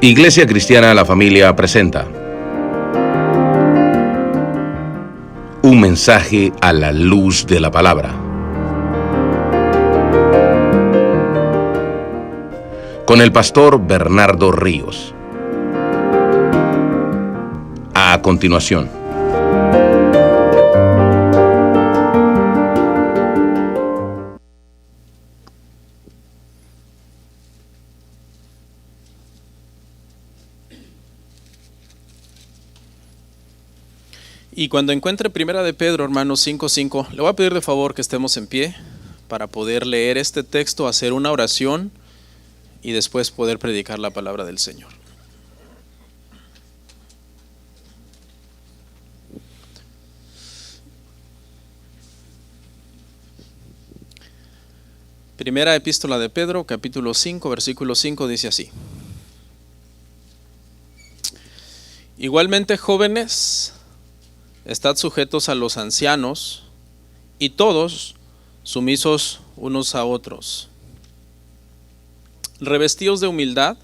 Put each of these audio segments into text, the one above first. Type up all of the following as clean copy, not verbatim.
Iglesia Cristiana La Familia presenta un mensaje a la luz de la palabra, con el pastor Bernardo Ríos. A continuación. Y cuando encuentre Primera de Pedro, hermanos 5:5, le voy a pedir de favor que estemos en pie para poder leer este texto, hacer una oración y después poder predicar la palabra del Señor. Primera epístola de Pedro, capítulo 5, versículo 5, dice así: Igualmente, jóvenes, estad sujetos a los ancianos, y todos sumisos unos a otros. Revestidos de humildad,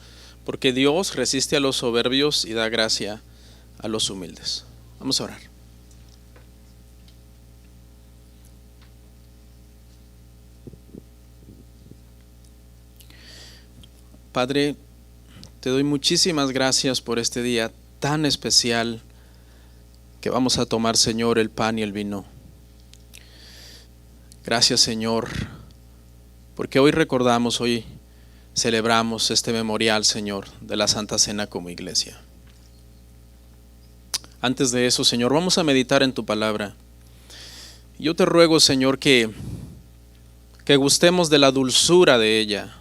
porque Dios resiste a los soberbios y da gracia a los humildes. Vamos a orar. Padre, te doy muchísimas gracias por este día tan especial que vamos a tomar, Señor, el pan y el vino. Gracias, Señor, porque hoy recordamos, hoy celebramos este memorial, Señor, de la Santa Cena como iglesia. Antes de eso, Señor, vamos a meditar en tu palabra. Yo te ruego, Señor, que gustemos de la dulzura de ella,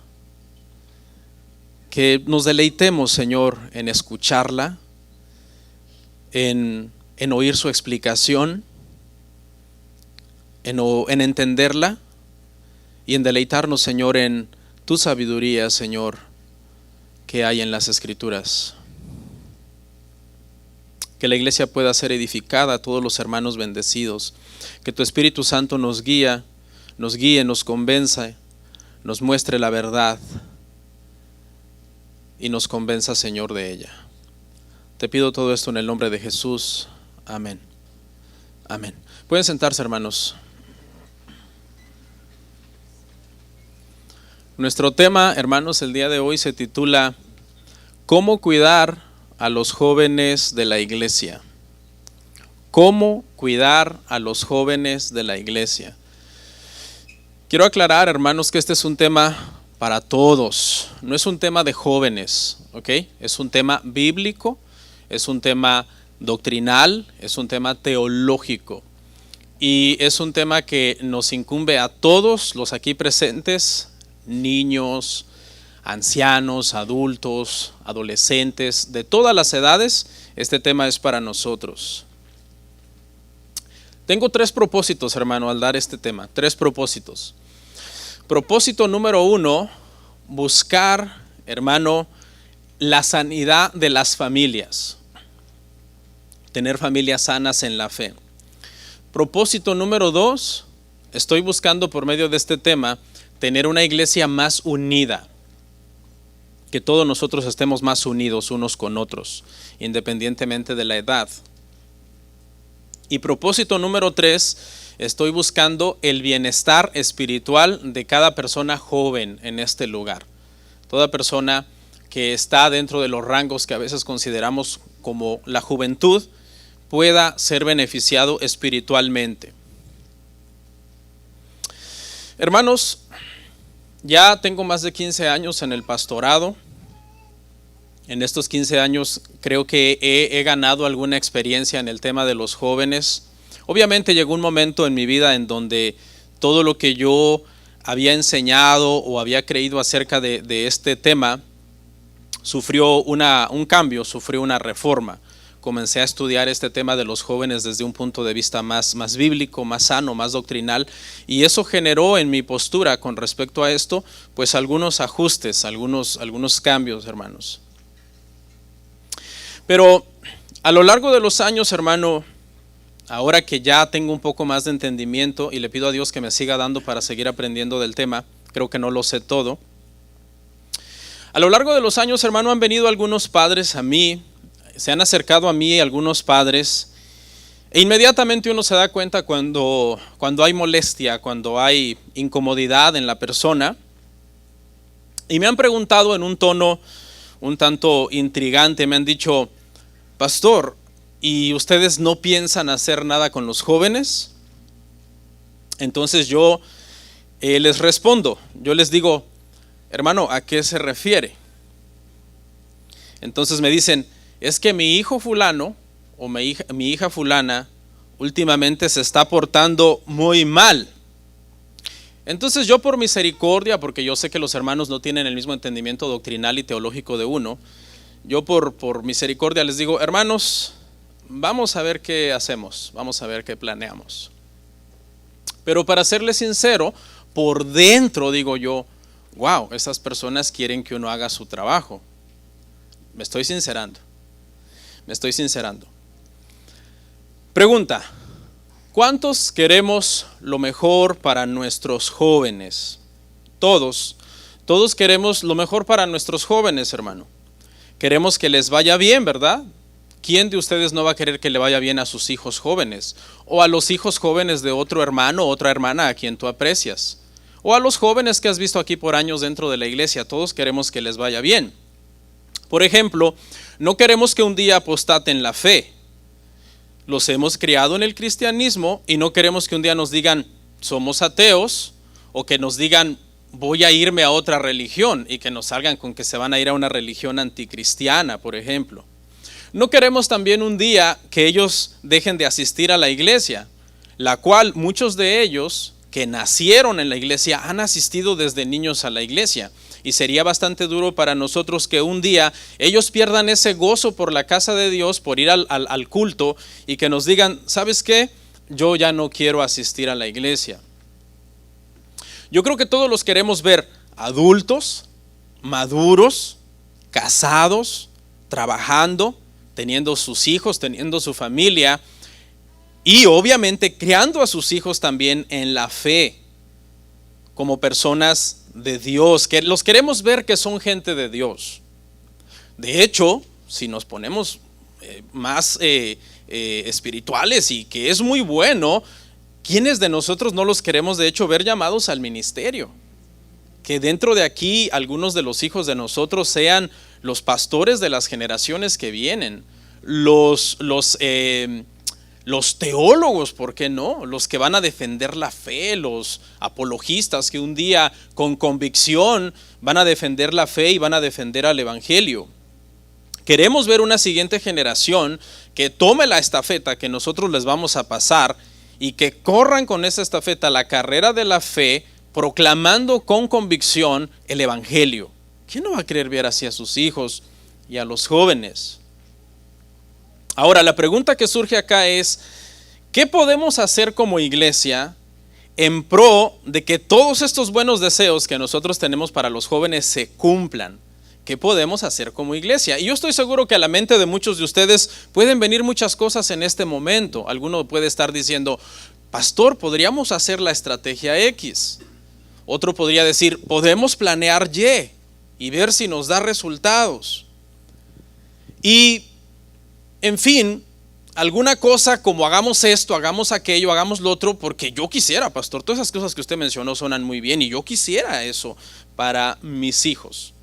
que nos deleitemos, Señor, en escucharla, en oír su explicación, en entenderla y en deleitarnos, Señor, en tu sabiduría, Señor, que hay en las Escrituras. Que la iglesia pueda ser edificada, todos los hermanos bendecidos. Que tu Espíritu Santo nos guíe, nos convenza, nos muestre la verdad y nos convenza, Señor, de ella. Te pido todo esto en el nombre de Jesús. Amén. Amén. Pueden sentarse, hermanos. Nuestro tema, hermanos, el día de hoy se titula ¿Cómo cuidar a los jóvenes de la iglesia? ¿Cómo cuidar a los jóvenes de la iglesia? Quiero aclarar, hermanos, que este es un tema para todos. No es un tema de jóvenes, ¿ok? Es un tema bíblico, es un tema doctrinal, es un tema teológico y es un tema que nos incumbe a todos los aquí presentes, niños, ancianos, adultos, adolescentes, de todas las edades. Este tema es para nosotros. Tengo 3 propósitos, hermano, al dar este tema. 3 propósitos. Propósito número 1, buscar, hermano, la sanidad de las familias. Tener familias sanas en la fe. Propósito número 2, estoy buscando por medio de este tema tener una iglesia más unida. Que todos nosotros estemos más unidos unos con otros, independientemente de la edad. Y propósito número 3, estoy buscando el bienestar espiritual de cada persona joven en este lugar. Toda persona que está dentro de los rangos que a veces consideramos como la juventud, pueda ser beneficiado espiritualmente. Hermanos, ya tengo más de 15 años en el pastorado. En estos 15 años creo que he ganado alguna experiencia en el tema de los jóvenes. Obviamente llegó un momento en mi vida en donde todo lo que yo había enseñado o había creído acerca de este tema sufrió un cambio, sufrió una reforma. Comencé a estudiar este tema de los jóvenes desde un punto de vista más bíblico, más sano, más doctrinal, y eso generó en mi postura con respecto a esto, pues algunos ajustes, algunos cambios, hermanos. Pero a lo largo de los años, hermano, ahora que ya tengo un poco más de entendimiento y le pido a Dios que me siga dando para seguir aprendiendo del tema, creo que no lo sé todo. A lo largo de los años, hermano, han venido algunos padres a mí, se han acercado a mí algunos padres, e inmediatamente uno se da cuenta cuando hay molestia, cuando hay incomodidad en la persona, y me han preguntado en un tono un tanto intrigante, me han dicho: pastor, ¿y ustedes no piensan hacer nada con los jóvenes? Entonces yo les respondo, yo les digo: hermano, ¿a qué se refiere? Entonces me dicen: es que mi hijo fulano o mi hija fulana últimamente se está portando muy mal. Entonces yo, por misericordia, porque yo sé que los hermanos no tienen el mismo entendimiento doctrinal y teológico de uno, yo por misericordia les digo: hermanos, vamos a ver qué hacemos, vamos a ver qué planeamos. Pero para serles sincero, por dentro digo yo: wow, estas personas quieren que uno haga su trabajo. Me estoy sincerando. Pregunta: ¿cuántos queremos lo mejor para nuestros jóvenes? Todos queremos lo mejor para nuestros jóvenes, hermano. Queremos que les vaya bien, ¿verdad? ¿Quién de ustedes no va a querer que le vaya bien a sus hijos jóvenes? O a los hijos jóvenes de otro hermano o otra hermana a quien tú aprecias. O a los jóvenes que has visto aquí por años dentro de la iglesia. Todos queremos que les vaya bien. Por ejemplo, no queremos que un día apostaten la fe. Los hemos criado en el cristianismo y no queremos que un día nos digan: somos ateos, o que nos digan: voy a irme a otra religión, y que nos salgan con que se van a ir a una religión anticristiana, por ejemplo. No queremos también un día que ellos dejen de asistir a la iglesia, la cual muchos de ellos que nacieron en la iglesia han asistido desde niños a la iglesia. Y sería bastante duro para nosotros que un día ellos pierdan ese gozo por la casa de Dios, por ir al culto, y que nos digan: ¿sabes qué? Yo ya no quiero asistir a la iglesia. Yo creo que todos los queremos ver adultos, maduros, casados, trabajando, teniendo sus hijos, teniendo su familia, y obviamente criando a sus hijos también en la fe, como personas de Dios, que los queremos ver que son gente de Dios. De hecho, si nos ponemos más espirituales, y que es muy bueno, ¿quiénes de nosotros no los queremos de hecho ver llamados al ministerio? Que dentro de aquí algunos de los hijos de nosotros sean los pastores de las generaciones que vienen, los teólogos, ¿por qué no? Los que van a defender la fe, los apologistas que un día con convicción van a defender la fe y van a defender al evangelio. Queremos ver una siguiente generación que tome la estafeta que nosotros les vamos a pasar y que corran con esa estafeta la carrera de la fe, proclamando con convicción el evangelio. ¿Quién no va a querer ver así a sus hijos y a los jóvenes? Ahora, la pregunta que surge acá es: ¿qué podemos hacer como iglesia en pro de que todos estos buenos deseos que nosotros tenemos para los jóvenes se cumplan? ¿Qué podemos hacer como iglesia? Y yo estoy seguro que a la mente de muchos de ustedes pueden venir muchas cosas en este momento. Alguno puede estar diciendo: pastor, podríamos hacer la estrategia X. Otro podría decir: podemos planear y ver si nos da resultados. Y en fin, alguna cosa como: hagamos esto, hagamos aquello, hagamos lo otro, porque yo quisiera, pastor, todas esas cosas que usted mencionó suenan muy bien y yo quisiera eso para mis hijos.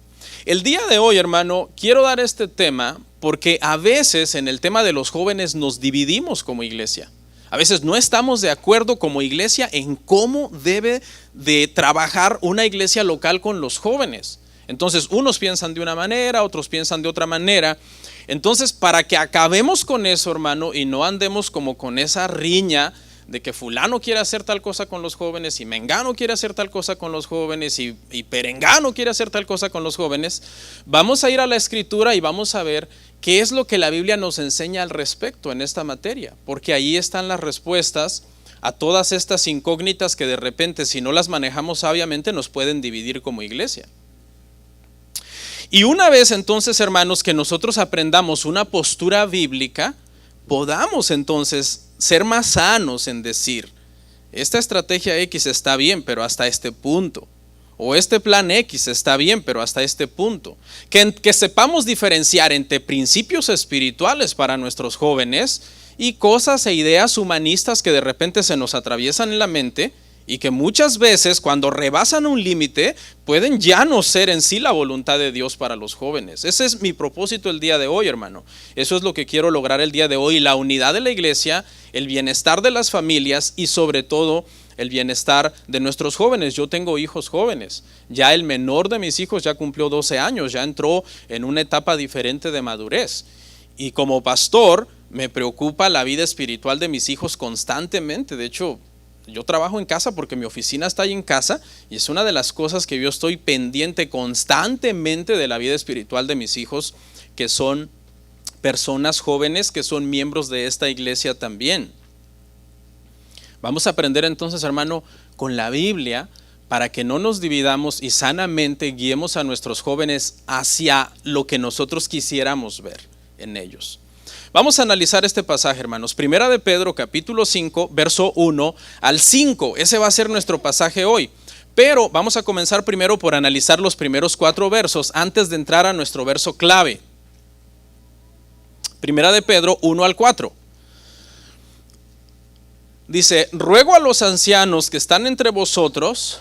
El día de hoy, hermano, quiero dar este tema porque a veces en el tema de los jóvenes nos dividimos como iglesia. A veces no estamos de acuerdo como iglesia en cómo debe de trabajar una iglesia local con los jóvenes. Entonces, unos piensan de una manera, otros piensan de otra manera. Entonces, para que acabemos con eso, hermano, y no andemos como con esa riña de que fulano quiere hacer tal cosa con los jóvenes y mengano quiere hacer tal cosa con los jóvenes y perengano quiere hacer tal cosa con los jóvenes, vamos a ir a la escritura y vamos a ver qué es lo que la Biblia nos enseña al respecto en esta materia, porque ahí están las respuestas a todas estas incógnitas que de repente, si no las manejamos sabiamente, nos pueden dividir como iglesia. Y una vez entonces, hermanos, que nosotros aprendamos una postura bíblica, podamos entonces ser más sanos en decir: esta estrategia X está bien, pero hasta este punto. o este plan X está bien, pero hasta este punto. Que sepamos diferenciar entre principios espirituales para nuestros jóvenes y cosas e ideas humanistas que de repente se nos atraviesan en la mente y que muchas veces cuando rebasan un límite pueden ya no ser en sí la voluntad de Dios para los jóvenes. Ese es mi propósito el día de hoy, hermano. Eso es lo que quiero lograr el día de hoy, la unidad de la iglesia, el bienestar de las familias y sobre todo el bienestar de nuestros jóvenes. Yo tengo hijos jóvenes, ya el menor de mis hijos ya cumplió 12 años, ya entró en una etapa diferente de madurez. Y como pastor me preocupa la vida espiritual de mis hijos constantemente. De hecho, yo trabajo en casa porque mi oficina está ahí en casa y es una de las cosas que yo estoy pendiente constantemente de la vida espiritual de mis hijos, que son personas jóvenes que son miembros de esta iglesia también. Vamos a aprender entonces, hermano, con la Biblia para que no nos dividamos y sanamente guiemos a nuestros jóvenes hacia lo que nosotros quisiéramos ver en ellos. Vamos a analizar este pasaje, hermanos. Primera de Pedro, capítulo 5, verso 1 al 5. Ese va a ser nuestro pasaje hoy. Pero vamos a comenzar primero por analizar los primeros 4 versos antes de entrar a nuestro verso clave. Primera de Pedro 1 al 4. Dice: ruego a los ancianos que están entre vosotros,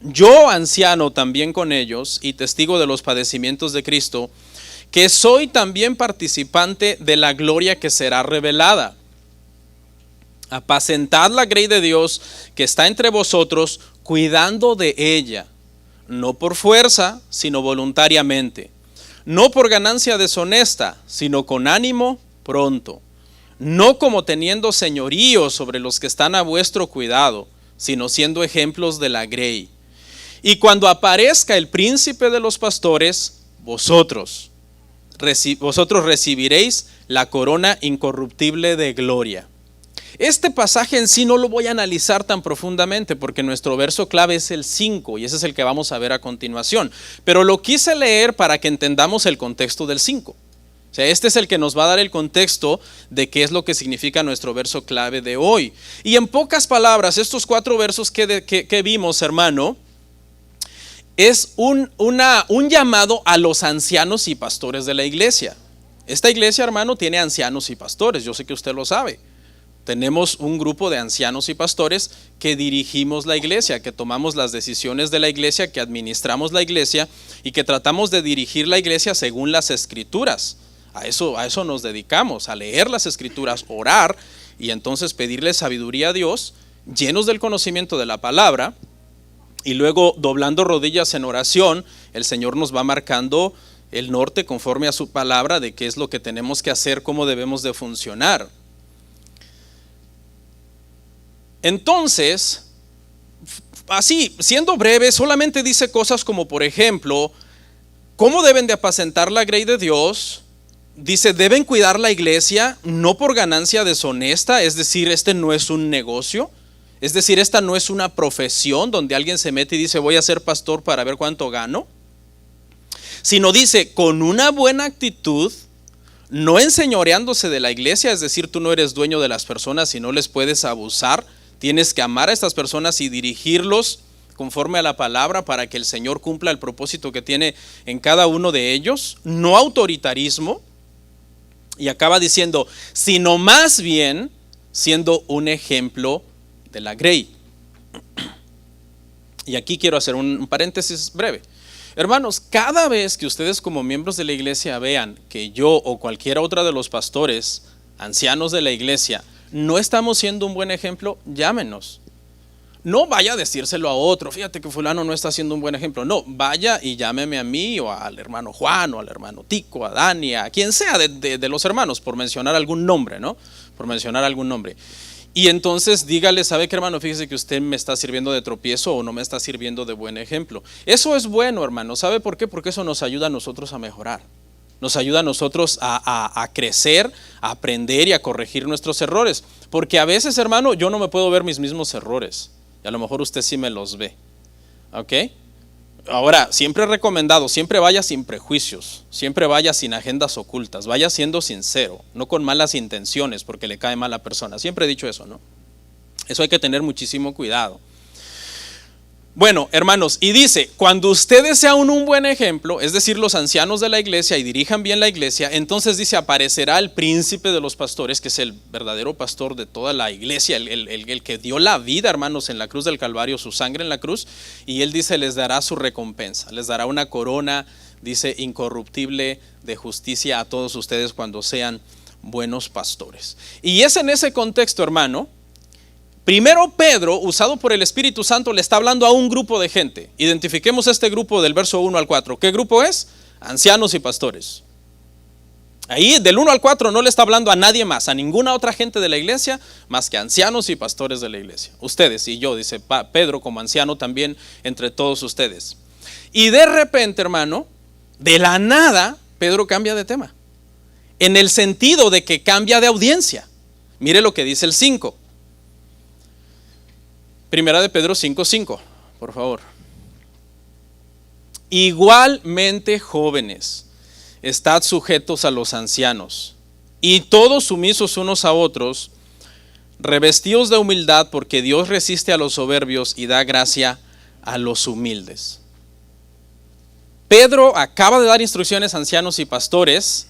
yo anciano también con ellos y testigo de los padecimientos de Cristo, que soy también participante de la gloria que será revelada. Apacentad la grey de Dios que está entre vosotros, cuidando de ella, no por fuerza, sino voluntariamente, no por ganancia deshonesta, sino con ánimo pronto, no como teniendo señorío sobre los que están a vuestro cuidado, sino siendo ejemplos de la grey. Y cuando aparezca el príncipe de los pastores, vosotros recibiréis la corona incorruptible de gloria. Este pasaje en sí no lo voy a analizar tan profundamente porque nuestro verso clave es el 5 y ese es el que vamos a ver a continuación. Pero lo quise leer para que entendamos el contexto del 5. O sea, este es el que nos va a dar el contexto de qué es lo que significa nuestro verso clave de hoy. Y en pocas palabras, estos 4 versos que vimos, hermano, es un llamado a los ancianos y pastores de la iglesia. Esta iglesia, hermano, tiene ancianos y pastores, yo sé que usted lo sabe. Tenemos un grupo de ancianos y pastores que dirigimos la iglesia, que tomamos las decisiones de la iglesia, que administramos la iglesia y que tratamos de dirigir la iglesia según las escrituras. A eso nos dedicamos, a leer las escrituras, orar y entonces pedirle sabiduría a Dios, llenos del conocimiento de la palabra. Y luego, doblando rodillas en oración, el Señor nos va marcando el norte conforme a su palabra de qué es lo que tenemos que hacer, cómo debemos de funcionar. Entonces, así, siendo breve, solamente dice cosas como, por ejemplo, cómo deben de apacentar la grey de Dios. Dice, deben cuidar la iglesia, no por ganancia deshonesta, es decir, este no es un negocio. Es decir, esta no es una profesión donde alguien se mete y dice voy a ser pastor para ver cuánto gano, sino dice con una buena actitud, no enseñoreándose de la iglesia, es decir, tú no eres dueño de las personas y no les puedes abusar, tienes que amar a estas personas y dirigirlos conforme a la palabra para que el Señor cumpla el propósito que tiene en cada uno de ellos, no autoritarismo, y acaba diciendo, sino más bien siendo un ejemplo de la grey. Y aquí quiero hacer un paréntesis breve. Hermanos, cada vez que ustedes como miembros de la iglesia vean que yo o cualquier otra de los pastores, ancianos de la iglesia, no estamos siendo un buen ejemplo, llámenos. No vaya a decírselo a otro, fíjate que fulano no está siendo un buen ejemplo. No, vaya y llámeme a mí o al hermano Juan o al hermano Tico, a Dani, a quien sea de los hermanos, por mencionar algún nombre, ¿no? Por mencionar algún nombre. Y entonces dígale, ¿sabe qué, hermano? Fíjese que usted me está sirviendo de tropiezo o no me está sirviendo de buen ejemplo. Eso es bueno, hermano. ¿Sabe por qué? Porque eso nos ayuda a nosotros a mejorar. Nos ayuda a nosotros a crecer, a aprender y a corregir nuestros errores. Porque a veces, hermano, yo no me puedo ver mis mismos errores. Y a lo mejor usted sí me los ve. ¿Ok? Ahora, siempre recomendado, siempre vaya sin prejuicios, siempre vaya sin agendas ocultas, vaya siendo sincero, no con malas intenciones porque le cae mal a la persona. Siempre he dicho eso, ¿no? Eso hay que tener muchísimo cuidado. Bueno, hermanos, y dice, cuando ustedes sean un buen ejemplo, es decir, los ancianos de la iglesia, y dirijan bien la iglesia, entonces dice, aparecerá el príncipe de los pastores, que es el verdadero pastor de toda la iglesia, el que dio la vida, hermanos, en la cruz del Calvario, su sangre en la cruz, y él dice, les dará su recompensa, les dará una corona, dice, incorruptible de justicia a todos ustedes cuando sean buenos pastores. Y es en ese contexto, hermano. Primero Pedro, usado por el Espíritu Santo, le está hablando a un grupo de gente. Identifiquemos este grupo del verso 1 al 4. ¿Qué grupo es? Ancianos y pastores. Ahí del 1 al 4 no le está hablando a nadie más, a ninguna otra gente de la iglesia, más que ancianos y pastores de la iglesia. Ustedes y yo, dice Pedro como anciano también entre todos ustedes. Y de repente, hermano, de la nada, Pedro cambia de tema. En el sentido de que cambia de audiencia. Mire lo que dice el 5. Primera de Pedro 5:5, por favor. Igualmente, jóvenes, estad sujetos a los ancianos, y todos sumisos unos a otros, revestidos de humildad, porque Dios resiste a los soberbios y da gracia a los humildes. Pedro acaba de dar instrucciones a ancianos y pastores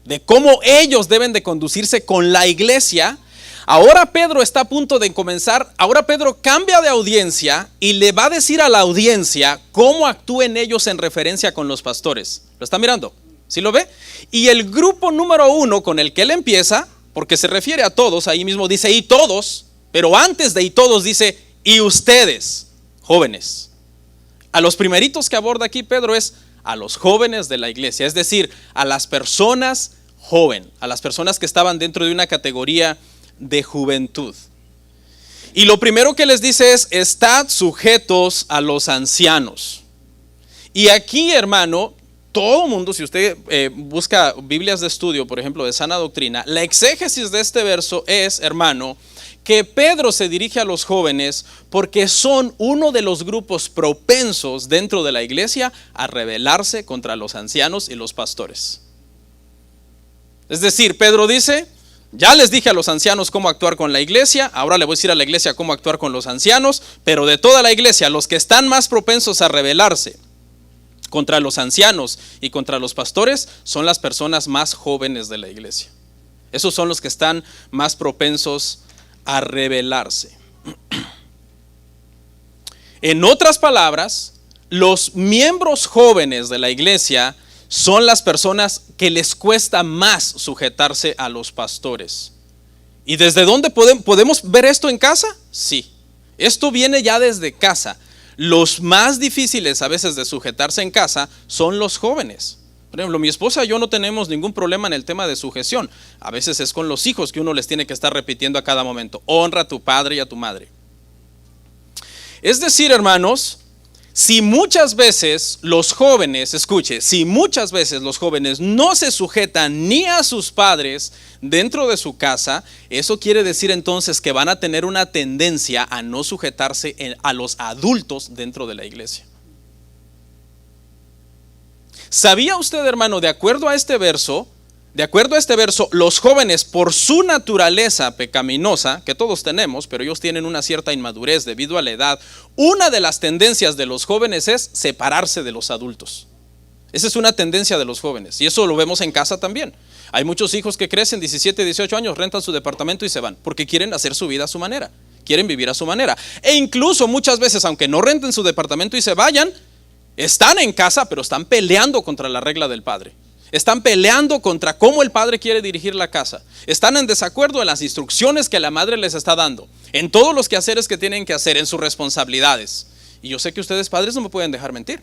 de cómo ellos deben de conducirse con la iglesia. Ahora Pedro está a punto de comenzar, ahora Pedro cambia de audiencia y le va a decir a la audiencia cómo actúen ellos en referencia con los pastores. ¿Lo está mirando? ¿Sí lo ve? Y el grupo número 1 con el que él empieza, porque se refiere a todos, ahí mismo dice y todos, pero antes de y todos dice y ustedes, jóvenes. A los primeritos que aborda aquí Pedro es a los jóvenes de la iglesia, es decir, a las personas joven, a las personas que estaban dentro de una categoría de juventud. Y lo primero que les dice es, estad sujetos a los ancianos. Y aquí, hermano, todo mundo, si usted busca Biblias de estudio, por ejemplo, de sana doctrina, la exégesis de este verso es, hermano, que Pedro se dirige a los jóvenes porque son uno de los grupos propensos dentro de la iglesia a rebelarse contra los ancianos y los pastores. Es decir, Pedro dice, ya les dije a los ancianos cómo actuar con la iglesia, ahora le voy a decir a la iglesia cómo actuar con los ancianos, pero de toda la iglesia, los que están más propensos a rebelarse contra los ancianos y contra los pastores son las personas más jóvenes de la iglesia. Esos son los que están más propensos a rebelarse. En otras palabras, los miembros jóvenes de la iglesia son las personas que les cuesta más sujetarse a los pastores. ¿Y desde dónde podemos ver esto en casa? Sí, esto viene ya desde casa. Los más difíciles a veces de sujetarse en casa son los jóvenes. Por ejemplo, mi esposa y yo no tenemos ningún problema en el tema de sujeción. A veces es con los hijos que uno les tiene que estar repitiendo a cada momento. Honra a tu padre y a tu madre. Es decir, hermanos, si muchas veces los jóvenes, escuche, si muchas veces los jóvenes no se sujetan ni a sus padres dentro de su casa, eso quiere decir entonces que van a tener una tendencia a no sujetarse a los adultos dentro de la iglesia. ¿Sabía usted, hermano, de acuerdo a este verso, los jóvenes por su naturaleza pecaminosa, que todos tenemos, pero ellos tienen una cierta inmadurez debido a la edad, una de las tendencias de los jóvenes es separarse de los adultos? Esa es una tendencia de los jóvenes y eso lo vemos en casa también. Hay muchos hijos que crecen 17, 18 años, rentan su departamento y se van porque quieren hacer su vida a su manera, quieren vivir a su manera. E incluso muchas veces, aunque no renten su departamento y se vayan, están en casa, pero están peleando contra la regla del padre. Están peleando contra cómo el padre quiere dirigir la casa. Están en desacuerdo en las instrucciones que la madre les está dando, en todos los quehaceres que tienen que hacer, en sus responsabilidades. Y yo sé que ustedes padres no me pueden dejar mentir.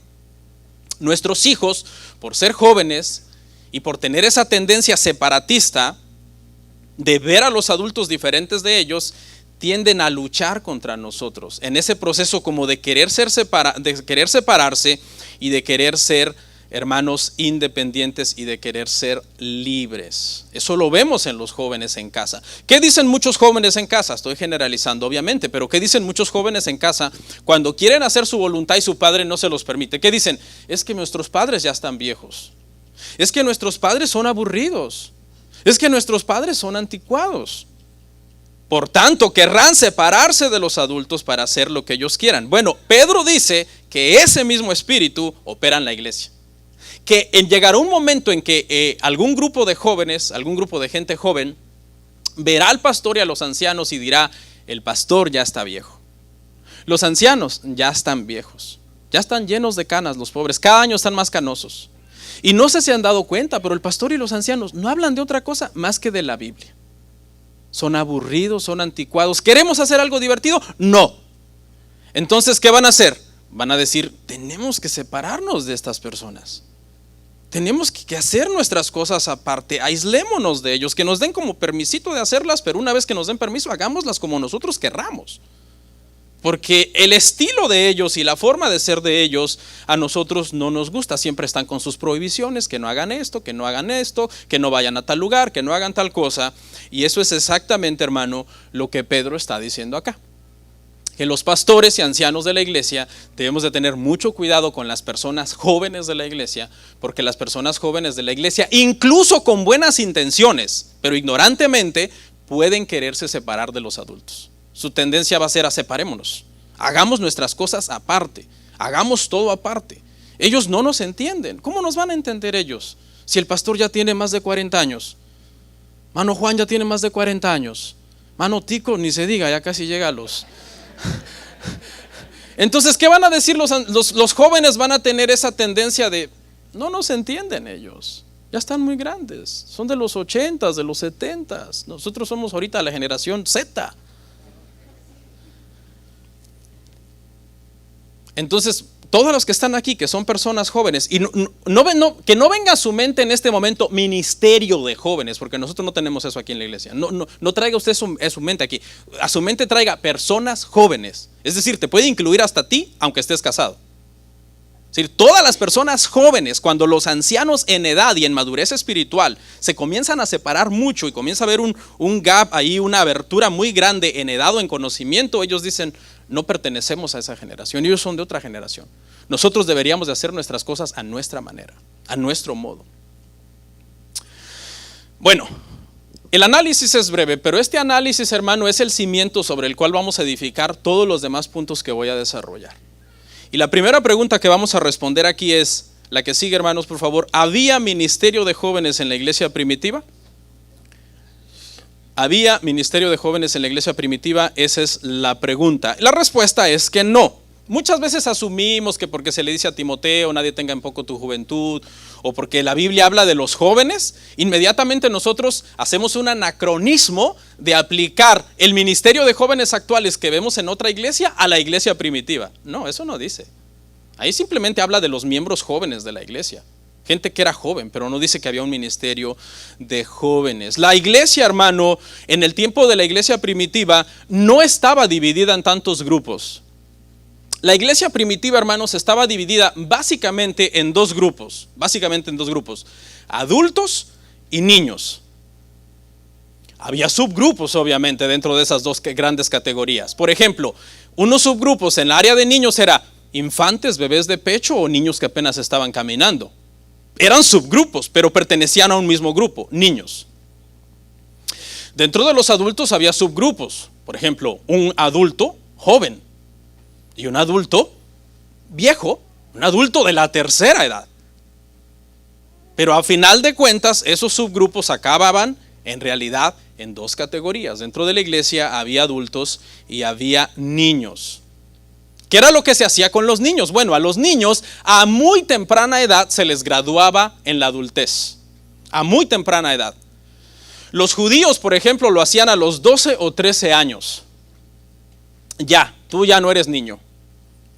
Nuestros hijos, por ser jóvenes y por tener esa tendencia separatista de ver a los adultos diferentes de ellos, tienden a luchar contra nosotros en ese proceso como de querer separarse y de querer ser hermanos independientes y de querer ser libres. Eso lo vemos en los jóvenes en casa. ¿Qué dicen muchos jóvenes en casa? Estoy generalizando obviamente, pero ¿qué dicen muchos jóvenes en casa cuando quieren hacer su voluntad y su padre no se los permite? ¿Qué dicen? Es que nuestros padres ya están viejos. Es que nuestros padres son aburridos. Es que nuestros padres son anticuados. Por tanto, querrán separarse de los adultos para hacer lo que ellos quieran. Bueno, Pedro dice que ese mismo espíritu opera en la iglesia. Que llegará un momento en que algún grupo de jóvenes, algún grupo de gente joven, verá al pastor y a los ancianos y dirá: el pastor ya está viejo. Los ancianos ya están viejos. Ya están llenos de canas los pobres. Cada año están más canosos. Y no sé si han dado cuenta, pero el pastor y los ancianos no hablan de otra cosa más que de la Biblia. Son aburridos, son anticuados. ¿Queremos hacer algo divertido? No. Entonces, ¿qué van a hacer? Van a decir: tenemos que separarnos de estas personas. Tenemos que hacer nuestras cosas aparte. Aislémonos de ellos, que nos den como permisito de hacerlas, pero una vez que nos den permiso, hagámoslas como nosotros querramos. Porque el estilo de ellos y la forma de ser de ellos a nosotros no nos gusta. Siempre están con sus prohibiciones: que no hagan esto, que no hagan esto, que no vayan a tal lugar, que no hagan tal cosa. Y eso es exactamente, hermano, lo que Pedro está diciendo acá. Que los pastores y ancianos de la iglesia debemos de tener mucho cuidado con las personas jóvenes de la iglesia, porque las personas jóvenes de la iglesia, incluso con buenas intenciones, pero ignorantemente, pueden quererse separar de los adultos. Su tendencia va a ser: a separémonos, hagamos nuestras cosas aparte, hagamos todo aparte. Ellos no nos entienden. ¿Cómo nos van a entender ellos? Si el pastor ya tiene más de 40 años, mano Juan ya tiene más de 40 años, mano Tico ni se diga, ya casi llega a los... Entonces, ¿qué van a decir los jóvenes? Van a tener esa tendencia de: no nos entienden ellos, ya están muy grandes, son de los 80s, de los 70s. Nosotros somos ahorita la generación Z. Entonces, todos los que están aquí, que son personas jóvenes, y que no venga a su mente en este momento ministerio de jóvenes, porque nosotros no tenemos eso aquí en la iglesia. No traiga usted su mente aquí. A su mente traiga personas jóvenes. Es decir, te puede incluir hasta ti, aunque estés casado. Es decir, todas las personas jóvenes, cuando los ancianos en edad y en madurez espiritual se comienzan a separar mucho y comienza a haber un gap ahí, una abertura muy grande en edad o en conocimiento, ellos dicen: no pertenecemos a esa generación, ellos son de otra generación. Nosotros deberíamos de hacer nuestras cosas a nuestra manera, a nuestro modo. Bueno, el análisis es breve, pero este análisis, hermano, es el cimiento sobre el cual vamos a edificar todos los demás puntos que voy a desarrollar. Y la primera pregunta que vamos a responder aquí es la que sigue, hermanos, por favor. ¿Había ministerio de jóvenes en la iglesia primitiva? ¿Había ministerio de jóvenes en la iglesia primitiva? Esa es la pregunta. La respuesta es que no. Muchas veces asumimos que porque se le dice a Timoteo: nadie tenga en poco tu juventud, o porque la Biblia habla de los jóvenes, inmediatamente nosotros hacemos un anacronismo de aplicar el ministerio de jóvenes actuales que vemos en otra iglesia a la iglesia primitiva. No, eso no dice. Ahí simplemente habla de los miembros jóvenes de la iglesia. Gente que era joven, pero no dice que había un ministerio de jóvenes. La iglesia, hermano, en el tiempo de la iglesia primitiva no estaba dividida en tantos grupos. La iglesia primitiva, hermanos, estaba dividida básicamente en dos grupos. Adultos y niños. Había subgrupos, obviamente, dentro de esas dos grandes categorías. Por ejemplo, unos subgrupos en el área de niños era infantes, bebés de pecho o niños que apenas estaban caminando. Eran subgrupos, pero pertenecían a un mismo grupo: niños. Dentro de los adultos había subgrupos. Por ejemplo, un adulto joven y un adulto viejo, un adulto de la tercera edad. Pero a final de cuentas, esos subgrupos acababan en realidad en dos categorías. Dentro de la iglesia había adultos y había niños. ¿Qué era lo que se hacía con los niños? Bueno, a los niños a muy temprana edad se les graduaba en la adultez. A muy temprana edad. Los judíos, por ejemplo, lo hacían a los 12 o 13 años. Ya, tú ya no eres niño.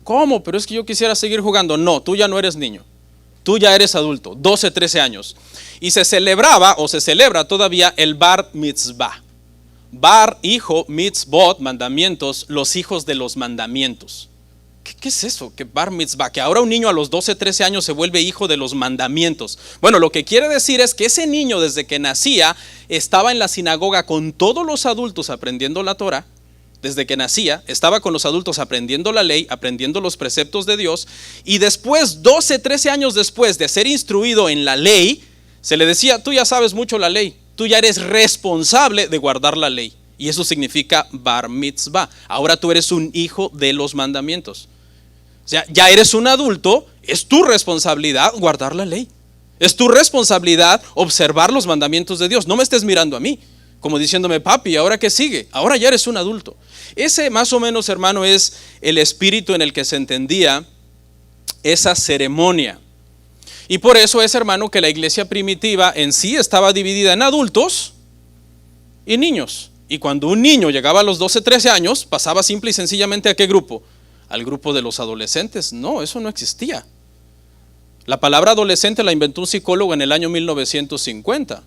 ¿Cómo? Pero es que yo quisiera seguir jugando. No, tú ya no eres niño. Tú ya eres adulto, 12, 13 años. Y se celebraba o se celebra todavía el bar mitzvah. Bar, hijo, mitzvot, mandamientos, los hijos de los mandamientos. ¿Qué es eso? Que bar mitzvah, que ahora un niño a los 12, 13 años se vuelve hijo de los mandamientos. Bueno, lo que quiere decir es que ese niño desde que nacía estaba en la sinagoga con todos los adultos aprendiendo la Torah. Desde que nacía, estaba con los adultos aprendiendo la ley, aprendiendo los preceptos de Dios. Y después, 12, 13 años después de ser instruido en la ley, se le decía: tú ya sabes mucho la ley, tú ya eres responsable de guardar la ley. Y eso significa bar mitzvah. Ahora tú eres un hijo de los mandamientos. O sea, ya eres un adulto, es tu responsabilidad guardar la ley. Es tu responsabilidad observar los mandamientos de Dios. No me estés mirando a mí, como diciéndome, papi, ¿ahora qué sigue? Ahora ya eres un adulto. Ese más o menos, hermano, es el espíritu en el que se entendía esa ceremonia. Y por eso es, hermano, que la iglesia primitiva en sí estaba dividida en adultos y niños. Y cuando un niño llegaba a los 12, 13 años, pasaba simple y sencillamente ¿a qué grupo? Al grupo de los adolescentes. No, eso no existía. La palabra adolescente la inventó un psicólogo en el año 1950.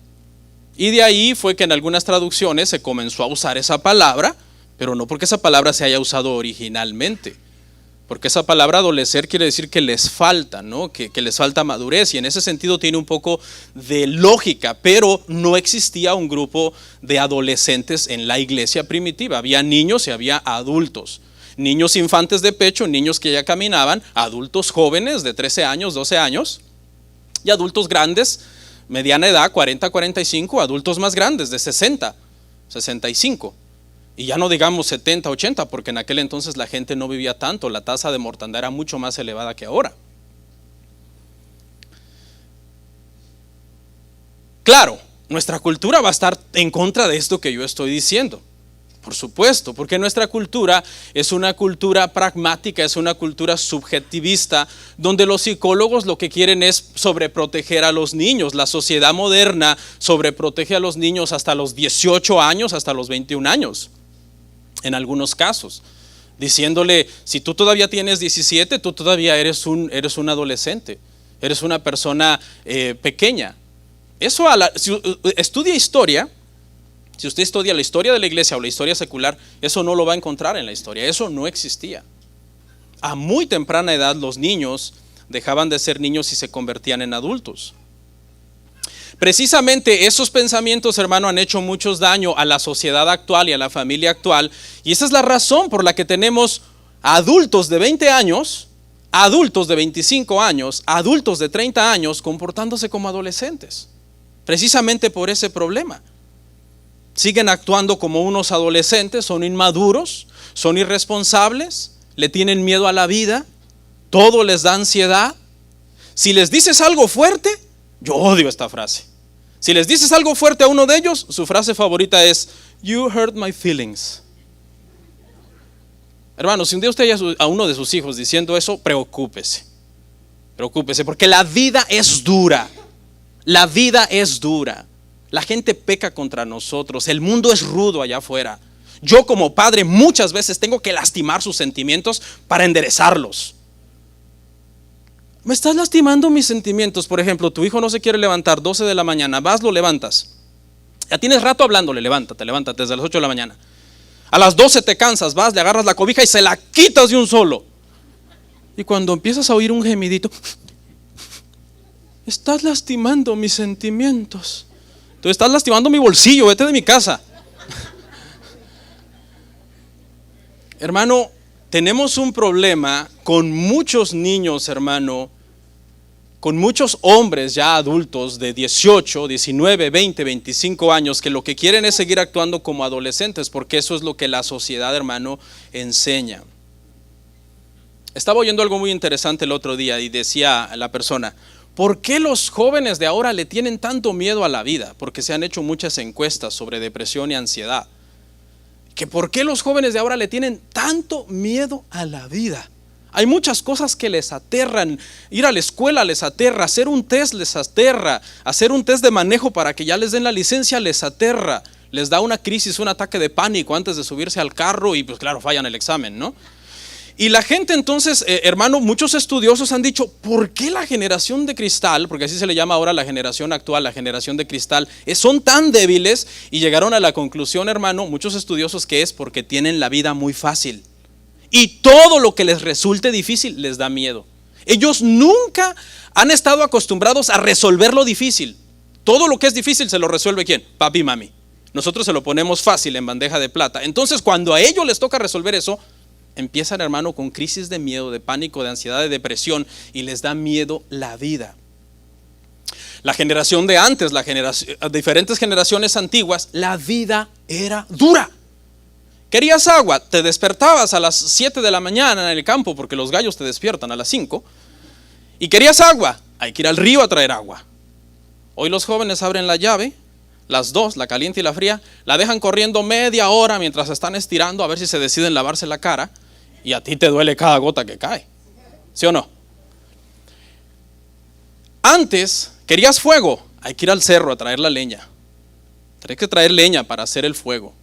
Y de ahí fue que en algunas traducciones se comenzó a usar esa palabra, pero no porque esa palabra se haya usado originalmente. Porque esa palabra adolecer quiere decir que les falta, ¿no? Que les falta madurez, y en ese sentido tiene un poco de lógica, pero no existía un grupo de adolescentes en la iglesia primitiva. Había niños y había adultos. Niños infantes de pecho, niños que ya caminaban, adultos jóvenes de 13 años, 12 años, y adultos grandes, mediana edad, 40, 45, adultos más grandes de 60, 65. Y ya no digamos 70, 80, porque en aquel entonces la gente no vivía tanto, la tasa de mortandad era mucho más elevada que ahora. Claro, nuestra cultura va a estar en contra de esto que yo estoy diciendo. Por supuesto, porque nuestra cultura es una cultura pragmática, es una cultura subjetivista, donde los psicólogos lo que quieren es sobreproteger a los niños. La sociedad moderna sobreprotege a los niños hasta los 18 años, hasta los 21 años, en algunos casos, diciéndole, si tú todavía tienes 17, tú todavía eres un adolescente, eres una persona pequeña. Eso si estudia historia. Si usted estudia la historia de la iglesia o la historia secular, eso no lo va a encontrar en la historia, eso no existía. A muy temprana edad los niños dejaban de ser niños y se convertían en adultos. Precisamente esos pensamientos, hermano, han hecho mucho daño a la sociedad actual y a la familia actual, y esa es la razón por la que tenemos adultos de 20 años, adultos de 25 años, adultos de 30 años comportándose como adolescentes, precisamente por ese problema. Siguen actuando como unos adolescentes, son inmaduros, son irresponsables, le tienen miedo a la vida, todo les da ansiedad. Si les dices algo fuerte, yo odio esta frase. Si les dices algo fuerte a uno de ellos, su frase favorita es, "You hurt my feelings". Hermano, si un día usted oye a uno de sus hijos diciendo eso, preocúpese. Preocúpese, porque la vida es dura. La vida es dura. La gente peca contra nosotros, el mundo es rudo allá afuera. Yo como padre muchas veces tengo que lastimar sus sentimientos para enderezarlos. Me estás lastimando mis sentimientos. Por ejemplo, tu hijo no se quiere levantar, 12 de la mañana, vas, lo levantas. Ya tienes rato hablándole, levántate desde las 8 de la mañana. A las 12 te cansas, vas, le agarras la cobija y se la quitas de un solo. Y cuando empiezas a oír un gemidito, estás lastimando mis sentimientos. Tú estás lastimando mi bolsillo, vete de mi casa. Hermano, tenemos un problema con muchos niños, hermano, con muchos hombres ya adultos de 18, 19, 20, 25 años que lo que quieren es seguir actuando como adolescentes, porque eso es lo que la sociedad, hermano, enseña. Estaba oyendo algo muy interesante el otro día y decía la persona, ¿por qué los jóvenes de ahora le tienen tanto miedo a la vida? Porque se han hecho muchas encuestas sobre depresión y ansiedad. ¿Que por qué los jóvenes de ahora le tienen tanto miedo a la vida? Hay muchas cosas que les aterran. Ir a la escuela les aterra, hacer un test les aterra, hacer un test de manejo para que ya les den la licencia les aterra. Les da una crisis, un ataque de pánico antes de subirse al carro y pues claro, fallan el examen, ¿no? Y la gente entonces, hermano, muchos estudiosos han dicho, ¿por qué la generación de cristal, porque así se le llama ahora la generación actual, la generación de cristal, son tan débiles? Y llegaron a la conclusión, hermano, muchos estudiosos, que es porque tienen la vida muy fácil. Y todo lo que les resulte difícil les da miedo. Ellos nunca han estado acostumbrados a resolver lo difícil. Todo lo que es difícil se lo resuelve ¿quién? Papi y mami. Nosotros se lo ponemos fácil en bandeja de plata. Entonces cuando a ellos les toca resolver eso, empiezan, hermano, con crisis de miedo, de pánico, de ansiedad, de depresión, y les da miedo la vida. La generación de antes, diferentes generaciones antiguas, la vida era dura. Querías agua, te despertabas a las 7 de la mañana en el campo, porque los gallos te despiertan a las 5, y querías agua, hay que ir al río a traer agua. Hoy los jóvenes abren la llave, las dos, la caliente y la fría, la dejan corriendo media hora mientras están estirando a ver si se deciden lavarse la cara, y a ti te duele cada gota que cae, ¿sí o no? Antes querías fuego, hay que ir al cerro a traer la leña. Tienes que traer leña para hacer el fuego.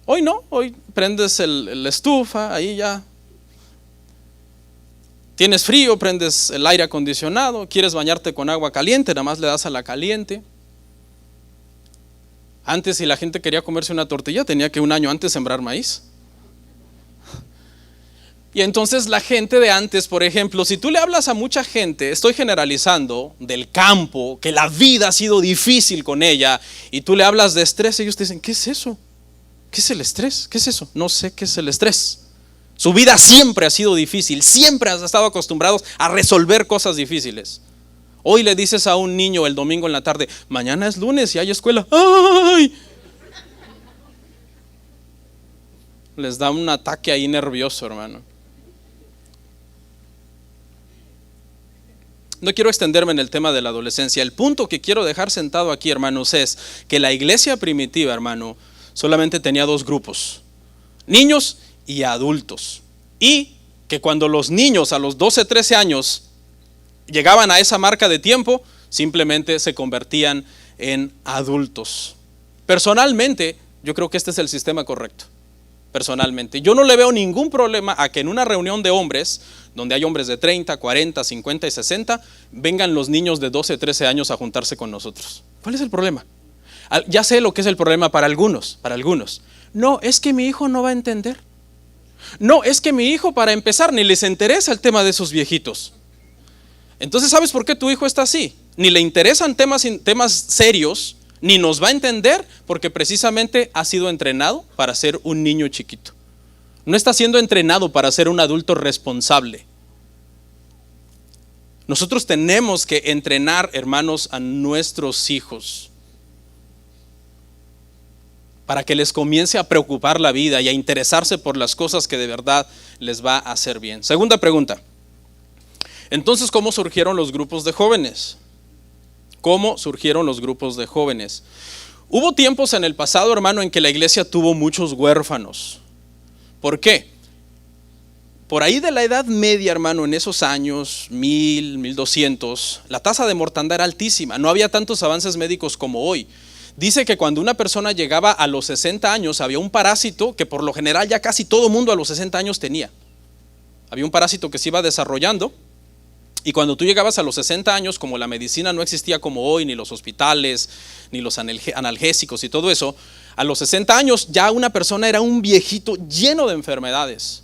Hoy no, hoy prendes la estufa, ahí ya. Tienes frío, prendes el aire acondicionado, quieres bañarte con agua caliente, nada más le das a la caliente. Antes, si la gente quería comerse una tortilla, tenía que un año antes sembrar maíz. Y entonces la gente de antes, por ejemplo, si tú le hablas a mucha gente, estoy generalizando, del campo, que la vida ha sido difícil con ella, y tú le hablas de estrés, ellos te dicen, ¿qué es eso? ¿Qué es el estrés? ¿Qué es eso? No sé qué es el estrés. Su vida siempre ha sido difícil, siempre han estado acostumbrados a resolver cosas difíciles. Hoy le dices a un niño el domingo en la tarde, mañana es lunes y hay escuela. ¡Ay! Les da un ataque ahí nervioso, hermano. No quiero extenderme en el tema de la adolescencia. El punto que quiero dejar sentado aquí, hermanos, es que la iglesia primitiva, hermano, solamente tenía dos grupos, niños y adultos. Y que cuando los niños a los 12, 13 años llegaban a esa marca de tiempo, simplemente se convertían en adultos. Personalmente, yo creo que este es el sistema correcto. Personalmente, yo no le veo ningún problema a que en una reunión de hombres, donde hay hombres de 30, 40, 50 y 60, vengan los niños de 12, 13 años a juntarse con nosotros. ¿Cuál es el problema? Ya sé lo que es el problema para algunos. No, es que mi hijo no va a entender. No, es que mi hijo, para empezar, ni les interesa el tema de esos viejitos. Entonces, ¿sabes por qué tu hijo está así? Ni le interesan temas serios, ni nos va a entender, porque precisamente ha sido entrenado para ser un niño chiquito. No está siendo entrenado para ser un adulto responsable. Nosotros tenemos que entrenar, hermanos, a nuestros hijos para que les comience a preocupar la vida y a interesarse por las cosas que de verdad les va a hacer bien. Segunda pregunta. Entonces, ¿cómo surgieron los grupos de jóvenes? ¿Cómo surgieron los grupos de jóvenes? Hubo tiempos en el pasado, hermano, en que la iglesia tuvo muchos huérfanos. ¿Por qué? Por ahí de la Edad Media, hermano, en esos años, 1000, 1200, la tasa de mortandad era altísima. No había tantos avances médicos como hoy. Dice que cuando una persona llegaba a los 60 años, había un parásito que por lo general ya casi todo mundo a los 60 años tenía. Había un parásito que se iba desarrollando. Y cuando tú llegabas a los 60 años, como la medicina no existía como hoy, ni los hospitales, ni los analgésicos y todo eso, a los 60 años ya una persona era un viejito lleno de enfermedades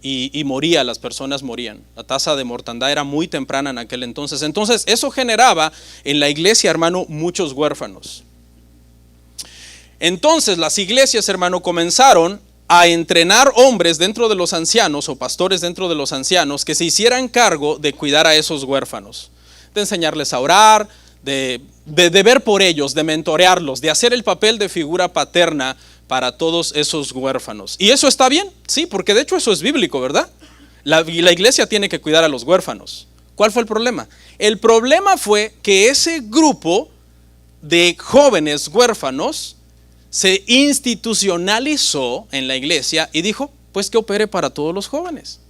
y moría, las personas morían. La tasa de mortandad era muy temprana en aquel entonces. Entonces eso generaba en la iglesia, hermano, muchos huérfanos. Entonces las iglesias, hermano, comenzaron a entrenar hombres dentro de los ancianos o pastores dentro de los ancianos que se hicieran cargo de cuidar a esos huérfanos, de enseñarles a orar, de ver por ellos, de mentorearlos, de hacer el papel de figura paterna para todos esos huérfanos. ¿Y eso está bien? Sí, porque de hecho eso es bíblico, ¿verdad? La iglesia tiene que cuidar a los huérfanos. ¿Cuál fue el problema? El problema fue que ese grupo de jóvenes huérfanos se institucionalizó en la iglesia y dijo, pues que opere para todos los jóvenes,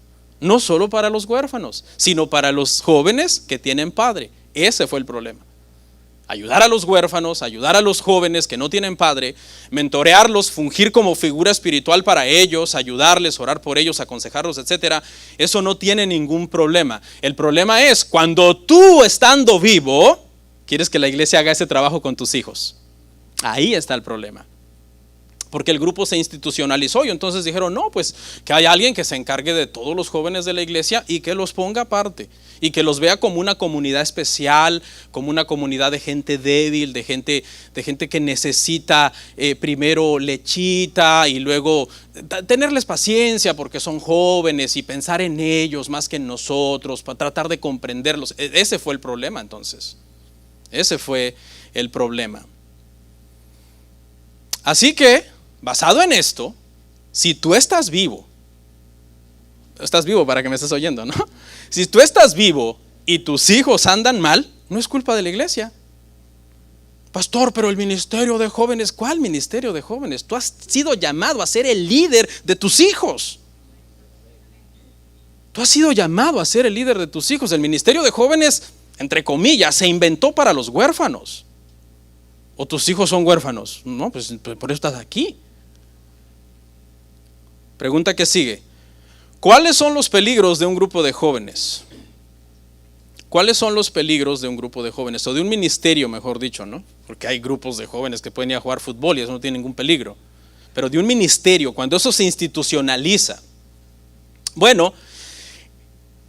no solo para los huérfanos, sino para los jóvenes que tienen padre. Ese fue el problema. Ayudar a los huérfanos, ayudar a los jóvenes que no tienen padre, mentorearlos, fungir como figura espiritual para ellos, ayudarles, orar por ellos, aconsejarlos, etcétera. Eso no tiene ningún problema. El problema es cuando tú, estando vivo, quieres que la iglesia haga ese trabajo con tus hijos. Ahí está el problema. Porque el grupo se institucionalizó y entonces dijeron, no, pues que haya alguien que se encargue de todos los jóvenes de la iglesia y que los ponga aparte y que los vea como una comunidad especial, como una comunidad de gente débil, de gente que necesita primero lechita y luego tenerles paciencia porque son jóvenes y pensar en ellos más que en nosotros, para tratar de comprenderlos. Ese fue el problema entonces. Ese fue el problema. Así que basado en esto, si tú estás vivo para que me estés oyendo, ¿no? Si tú estás vivo y tus hijos andan mal, no es culpa de la iglesia. Pastor, pero el ministerio de jóvenes, ¿cuál ministerio de jóvenes? Tú has sido llamado a ser el líder de tus hijos. Tú has sido llamado a ser el líder de tus hijos. El ministerio de jóvenes, entre comillas, se inventó para los huérfanos. ¿O tus hijos son huérfanos? No, pues por eso estás aquí. Pregunta que sigue. ¿Cuáles son los peligros de un grupo de jóvenes? ¿Cuáles son los peligros de un grupo de jóvenes? O de un ministerio, mejor dicho, ¿no? Porque hay grupos de jóvenes que pueden ir a jugar fútbol y eso no tiene ningún peligro. Pero de un ministerio, cuando eso se institucionaliza. Bueno,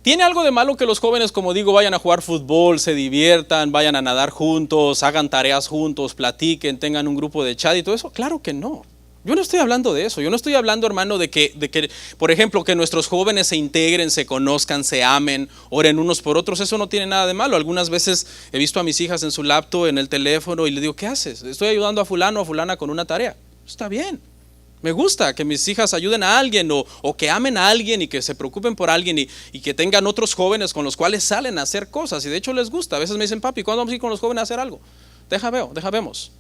¿tiene algo de malo que los jóvenes, como digo, vayan a jugar fútbol, se diviertan, vayan a nadar juntos, hagan tareas juntos, platiquen, tengan un grupo de chat y todo eso? Claro que no. Yo no estoy hablando de eso. Yo no estoy hablando, hermano, de que, por ejemplo, que nuestros jóvenes se integren, se conozcan, se amen, oren unos por otros. Eso no tiene nada de malo. Algunas veces he visto a mis hijas en su laptop, en el teléfono, y le digo, ¿qué haces? Estoy ayudando a fulano o a fulana con una tarea. Está bien. Me gusta que mis hijas ayuden a alguien o que amen a alguien y que se preocupen por alguien y que tengan otros jóvenes con los cuales salen a hacer cosas. Y de hecho les gusta. A veces me dicen, papi, ¿cuándo vamos a ir con los jóvenes a hacer algo? Deja vemos.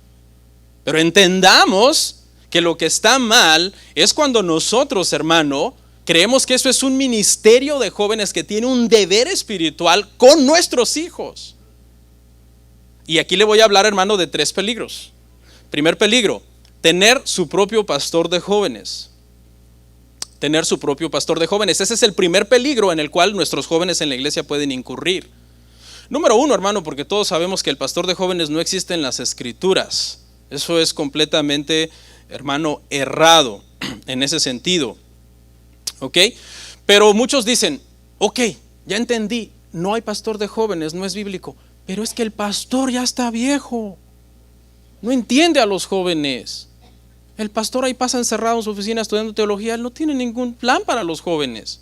Pero entendamos que lo que está mal es cuando nosotros, hermano, creemos que eso es un ministerio de jóvenes que tiene un deber espiritual con nuestros hijos. Y aquí le voy a hablar, hermano, de 3 peligros. Primer peligro, tener su propio pastor de jóvenes. Tener su propio pastor de jóvenes. Ese es el primer peligro en el cual nuestros jóvenes en la iglesia pueden incurrir. Número 1, hermano, porque todos sabemos que el pastor de jóvenes no existe en las escrituras. Eso es completamente, hermano, errado en ese sentido. ¿Ok? Pero muchos dicen, ok, ya entendí, no hay pastor de jóvenes, no es bíblico. Pero es que el pastor ya está viejo. No entiende a los jóvenes. El pastor ahí pasa encerrado en su oficina estudiando teología, él no tiene ningún plan para los jóvenes.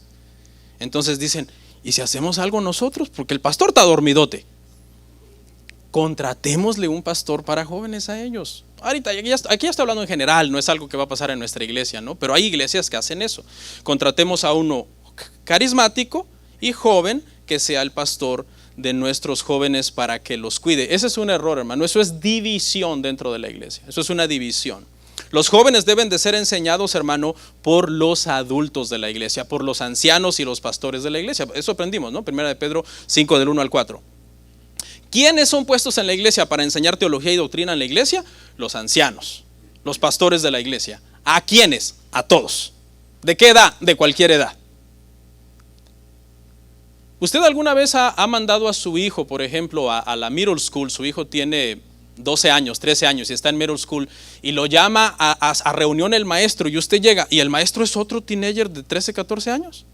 Entonces dicen, ¿y si hacemos algo nosotros? Porque el pastor está dormidote. Contratémosle un pastor para jóvenes a ellos. Ahorita, aquí ya estoy hablando en general, no es algo que va a pasar en nuestra iglesia, ¿no? Pero hay iglesias que hacen eso. Contratemos a uno carismático y joven que sea el pastor de nuestros jóvenes para que los cuide. Ese es un error, hermano. Eso es división dentro de la iglesia. Eso es una división. Los jóvenes deben de ser enseñados, hermano, por los adultos de la iglesia, por los ancianos y los pastores de la iglesia. Eso aprendimos, ¿no? Primera de Pedro 5 del 1 al 4. ¿Quiénes son puestos en la iglesia para enseñar teología y doctrina en la iglesia? Los ancianos, los pastores de la iglesia. ¿A quiénes? A todos. ¿De qué edad? De cualquier edad. ¿Usted alguna vez ha mandado a su hijo, por ejemplo, a la middle school? Su hijo tiene 12 años, 13 años y está en middle school y lo llama a reunión el maestro y usted llega y el maestro es otro teenager de 13, 14 años.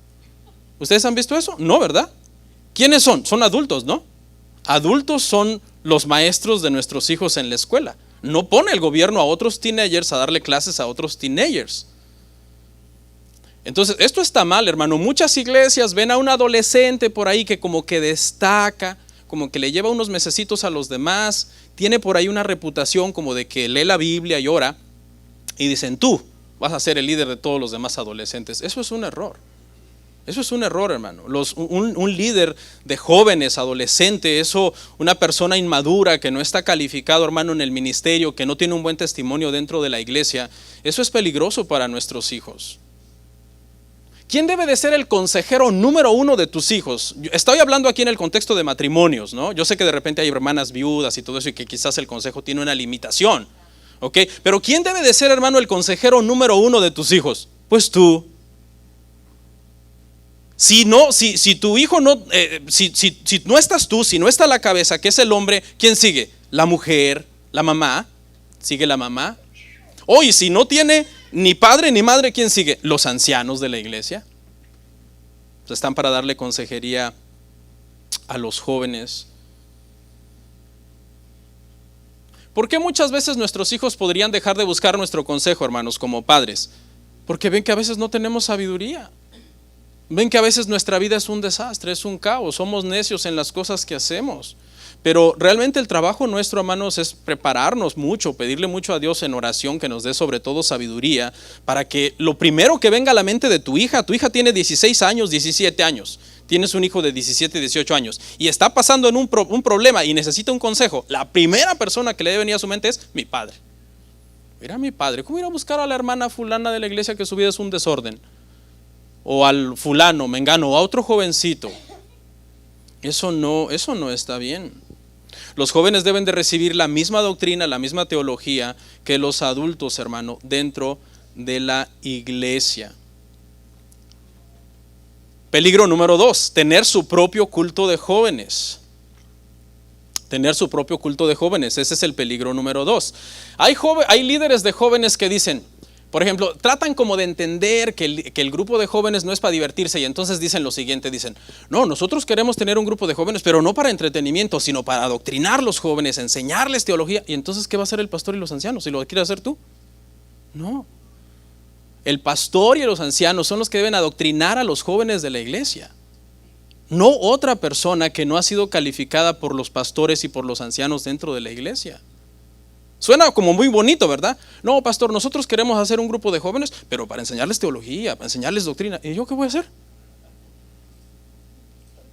¿Ustedes han visto eso? No, ¿verdad? ¿Quiénes son? Son adultos, ¿no? Adultos son los maestros de nuestros hijos en la escuela. No pone el gobierno a otros teenagers a darle clases a otros teenagers. Entonces, esto está mal, hermano. Muchas iglesias ven a un adolescente por ahí que como que destaca, como que le lleva unos mesecitos a los demás, tiene por ahí una reputación como de que lee la Biblia y ora, y dicen, tú vas a ser el líder de todos los demás adolescentes. Eso es un error. Eso es un error, hermano. Un líder de jóvenes, adolescente, eso, una persona inmadura que no está calificado, hermano, en el ministerio, que no tiene un buen testimonio dentro de la iglesia, eso es peligroso para nuestros hijos. ¿Quién debe de ser el consejero número 1 de tus hijos? Estoy hablando aquí en el contexto de matrimonios, ¿no? Yo sé que de repente hay hermanas viudas y todo eso y que quizás el consejo tiene una limitación, ¿ok? Pero ¿quién debe de ser, hermano, el consejero número 1 de tus hijos? Pues tú. Si tu hijo no, si no estás tú, si no está la cabeza, que es el hombre, ¿quién sigue? La mujer, la mamá, sigue la mamá. Y si no tiene ni padre ni madre, ¿quién sigue? Los ancianos de la iglesia. Están para darle consejería a los jóvenes. ¿Por qué muchas veces nuestros hijos podrían dejar de buscar nuestro consejo, hermanos, como padres? Porque ven que a veces no tenemos sabiduría. Ven que a veces nuestra vida es un desastre, es un caos, somos necios en las cosas que hacemos. Pero realmente el trabajo nuestro, hermanos, es prepararnos mucho, pedirle mucho a Dios en oración que nos dé sobre todo sabiduría, para que lo primero que venga a la mente de tu hija tiene 16 años, 17 años, tienes un hijo de 17, 18 años y está pasando en un problema y necesita un consejo, la primera persona que le debe venir a su mente es mi padre. Mira, mi padre, ¿cómo ir a buscar a la hermana fulana de la iglesia que su vida es un desorden? O al fulano, mengano, o a otro jovencito. Eso no está bien. Los jóvenes deben de recibir la misma doctrina, la misma teología que los adultos, hermano, dentro de la iglesia. Peligro número 2, tener su propio culto de jóvenes. Tener su propio culto de jóvenes, ese es el peligro número 2. Hay líderes de jóvenes que dicen, por ejemplo, tratan como de entender que el grupo de jóvenes no es para divertirse y entonces dicen lo siguiente, dicen, no, nosotros queremos tener un grupo de jóvenes, pero no para entretenimiento, sino para adoctrinar a los jóvenes, enseñarles teología. Y entonces, ¿qué va a hacer el pastor y los ancianos? ¿Si lo quieres hacer tú? No. El pastor y los ancianos son los que deben adoctrinar a los jóvenes de la iglesia. No otra persona que no ha sido calificada por los pastores y por los ancianos dentro de la iglesia. Suena como muy bonito, ¿verdad? No, pastor, nosotros queremos hacer un grupo de jóvenes, pero para enseñarles teología, para enseñarles doctrina. ¿Y yo qué voy a hacer?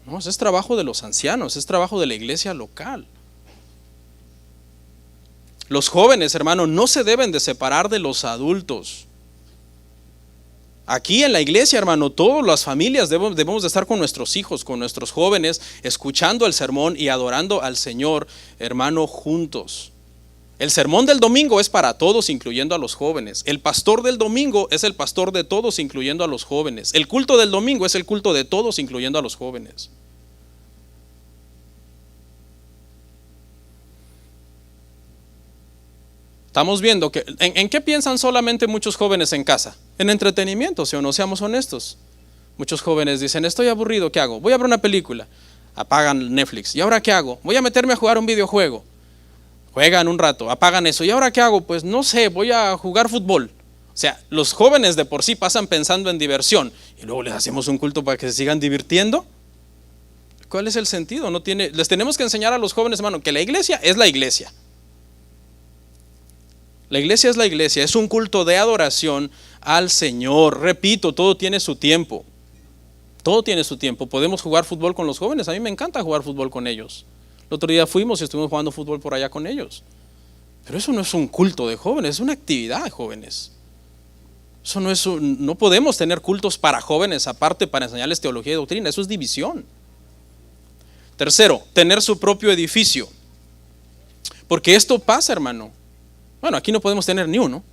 No, ese es trabajo de los ancianos, es trabajo de la iglesia local. Los jóvenes, hermano, no se deben de separar de los adultos. Aquí en la iglesia, hermano, todas las familias debemos de estar con nuestros hijos, con nuestros jóvenes, escuchando el sermón y adorando al Señor, hermano, juntos. El sermón del domingo es para todos, incluyendo a los jóvenes. El pastor del domingo es el pastor de todos, incluyendo a los jóvenes. El culto del domingo es el culto de todos, incluyendo a los jóvenes. Estamos viendo que, ¿en qué piensan solamente muchos jóvenes en casa? En entretenimiento, ¿sí o no? Seamos honestos. Muchos jóvenes dicen, estoy aburrido, ¿qué hago? Voy a ver una película. Apagan Netflix. ¿Y ahora qué hago? Voy a meterme a jugar un videojuego. Juegan un rato, apagan eso. ¿Y ahora qué hago? Pues no sé, voy a jugar fútbol. O sea, los jóvenes de por sí pasan pensando en diversión y luego les hacemos un culto para que se sigan divirtiendo. ¿Cuál es el sentido? Les tenemos que enseñar a los jóvenes, hermano, que la iglesia es la iglesia. La iglesia es la iglesia, es un culto de adoración al Señor. Repito, todo tiene su tiempo. Todo tiene su tiempo. Podemos jugar fútbol con los jóvenes. A mí me encanta jugar fútbol con ellos. El otro día fuimos y estuvimos jugando fútbol por allá con ellos. Pero eso no es un culto de jóvenes, es una actividad de jóvenes. Eso no podemos tener cultos para jóvenes aparte para enseñarles teología y doctrina. Eso es división. Tercero, tener su propio edificio. Porque esto pasa, hermano. Bueno, aquí no podemos tener ni uno,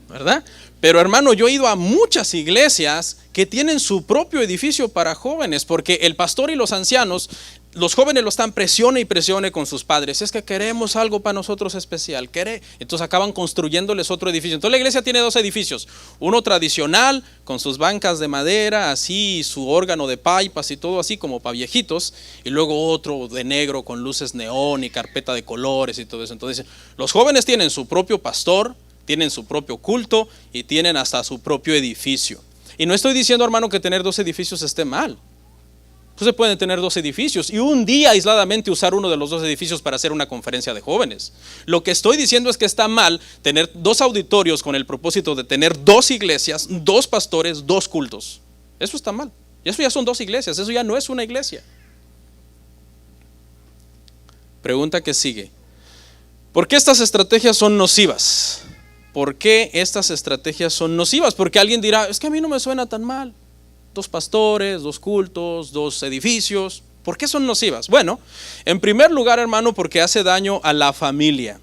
¿verdad? Pero hermano, yo he ido a muchas iglesias que tienen su propio edificio para jóvenes, porque el pastor y los ancianos, los jóvenes lo están presione y presione con sus padres. Es que queremos algo para nosotros especial. Entonces acaban construyéndoles otro edificio. Entonces la iglesia tiene 2 edificios. Uno tradicional, con sus bancas de madera, así, su órgano de paipas y todo así como para viejitos. Y luego otro de negro con luces neón y carpeta de colores y todo eso. Entonces los jóvenes tienen su propio pastor, tienen su propio culto y tienen hasta su propio edificio. Y no estoy diciendo, hermano, que tener 2 edificios esté mal. Entonces pueden tener 2 edificios y un día aisladamente usar uno de los 2 edificios para hacer una conferencia de jóvenes. Lo que estoy diciendo es que está mal tener 2 auditorios con el propósito de tener 2 iglesias, 2 pastores, 2 cultos. Eso está mal. Y eso ya son 2 iglesias, eso ya no es una iglesia. Pregunta que sigue. ¿Por qué estas estrategias son nocivas? ¿Por qué estas estrategias son nocivas? Porque alguien dirá, es que a mí no me suena tan mal. 2 pastores, 2 cultos, 2 edificios. ¿Por qué son nocivas? Bueno, en primer lugar, hermano, porque hace daño a la familia.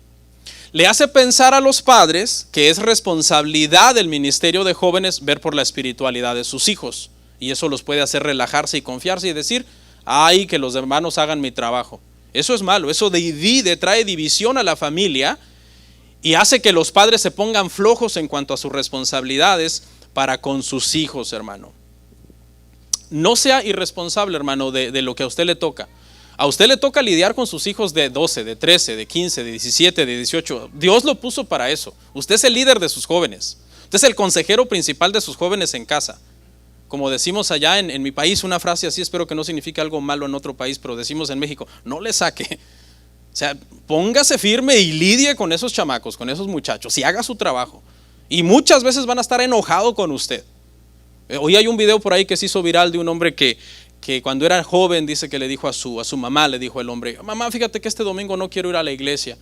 Le hace pensar a los padres que es responsabilidad del ministerio de jóvenes ver por la espiritualidad de sus hijos. Y eso los puede hacer relajarse y confiarse y decir, ay, que los hermanos hagan mi trabajo. Eso es malo, eso divide, trae división a la familia y hace que los padres se pongan flojos en cuanto a sus responsabilidades para con sus hijos, hermano. No sea irresponsable, hermano, de lo que a usted le toca. A usted le toca lidiar con sus hijos de 12, de 13, de 15, de 17, de 18. Dios lo puso para eso. Usted es el líder de sus jóvenes. Usted es el consejero principal de sus jóvenes en casa. como decimos allá en mi país, una frase así, espero que no signifique algo malo en otro país, pero decimos en México, no le saque. O sea, póngase firme y lidie con esos chamacos, con esos muchachos, y haga su trabajo. Y muchas veces van a estar enojados con usted. Hoy hay un video por ahí que se hizo viral de un hombre que cuando era joven, dice que le dijo a su mamá, le dijo el hombre, mamá, fíjate que este domingo no quiero ir a la iglesia.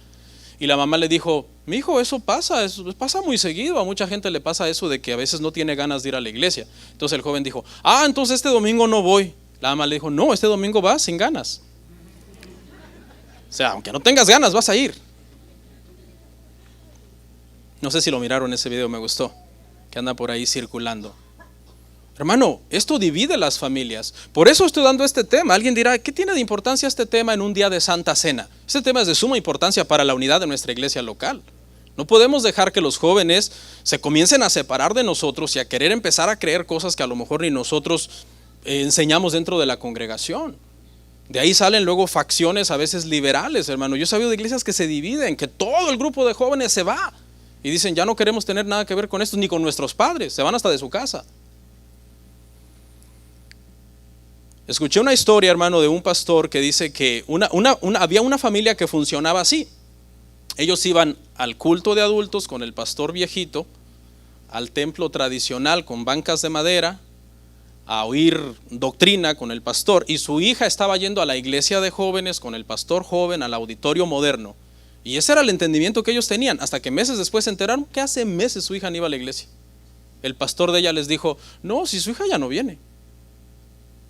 Y la mamá le dijo, mi hijo, eso pasa muy seguido, a mucha gente le pasa eso de que a veces no tiene ganas de ir a la iglesia. Entonces el joven dijo, entonces este domingo no voy. La mamá le dijo, no, este domingo vas sin ganas. O sea, aunque no tengas ganas, vas a ir. No sé si lo miraron ese video, me gustó, que anda por ahí circulando. Hermano, esto divide las familias. Por eso estoy dando este tema. Alguien dirá, ¿qué tiene de importancia este tema en un día de Santa Cena? Este tema es de suma importancia para la unidad de nuestra iglesia local. No podemos dejar que los jóvenes se comiencen a separar de nosotros y a querer empezar a creer cosas que a lo mejor ni nosotros enseñamos dentro de la congregación. De ahí salen luego facciones a veces liberales, hermano. Yo he sabido de iglesias que se dividen, que todo el grupo de jóvenes se va y dicen, ya no queremos tener nada que ver con esto, ni con nuestros padres, se van hasta de su casa. Escuché una historia, hermano, de un pastor que dice que había una familia que funcionaba así. Ellos iban al culto de adultos con el pastor viejito, al templo tradicional con bancas de madera, a oír doctrina con el pastor, y su hija estaba yendo a la iglesia de jóvenes con el pastor joven, al auditorio moderno. Y ese era el entendimiento que ellos tenían, hasta que meses después se enteraron que hace meses su hija no iba a la iglesia. El pastor de ella les dijo, no, si su hija ya no viene.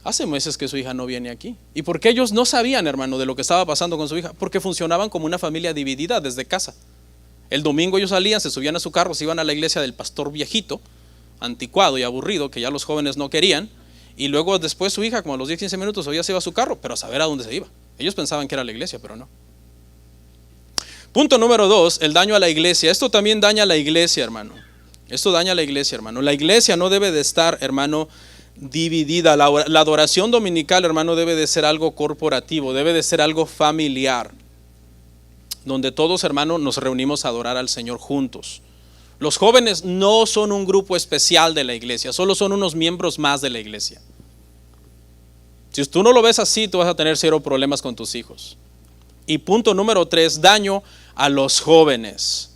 Hace meses que su hija no viene aquí. ¿Y por qué ellos no sabían, hermano, de lo que estaba pasando con su hija? Porque funcionaban como una familia dividida desde casa. El domingo ellos salían, se subían a su carro, se iban a la iglesia del pastor viejito, anticuado y aburrido, que ya los jóvenes no querían. Y luego después su hija, como a los 10-15 minutos, ya se iba a su carro, pero a saber a dónde se iba. Ellos pensaban que era la iglesia, pero no. Punto número 2, el daño a la iglesia. Esto también daña a la iglesia, hermano. Esto daña a la iglesia, hermano. La iglesia no debe de estar, hermano, dividida. La adoración dominical, hermano, debe de ser algo corporativo, debe de ser algo familiar, donde todos, hermano, nos reunimos a adorar al Señor juntos. Los jóvenes no son un grupo especial de la iglesia, solo son unos miembros más de la iglesia. Si tú no lo ves así, tú vas a tener cero problemas con tus hijos. Y punto número 3, daño a los jóvenes.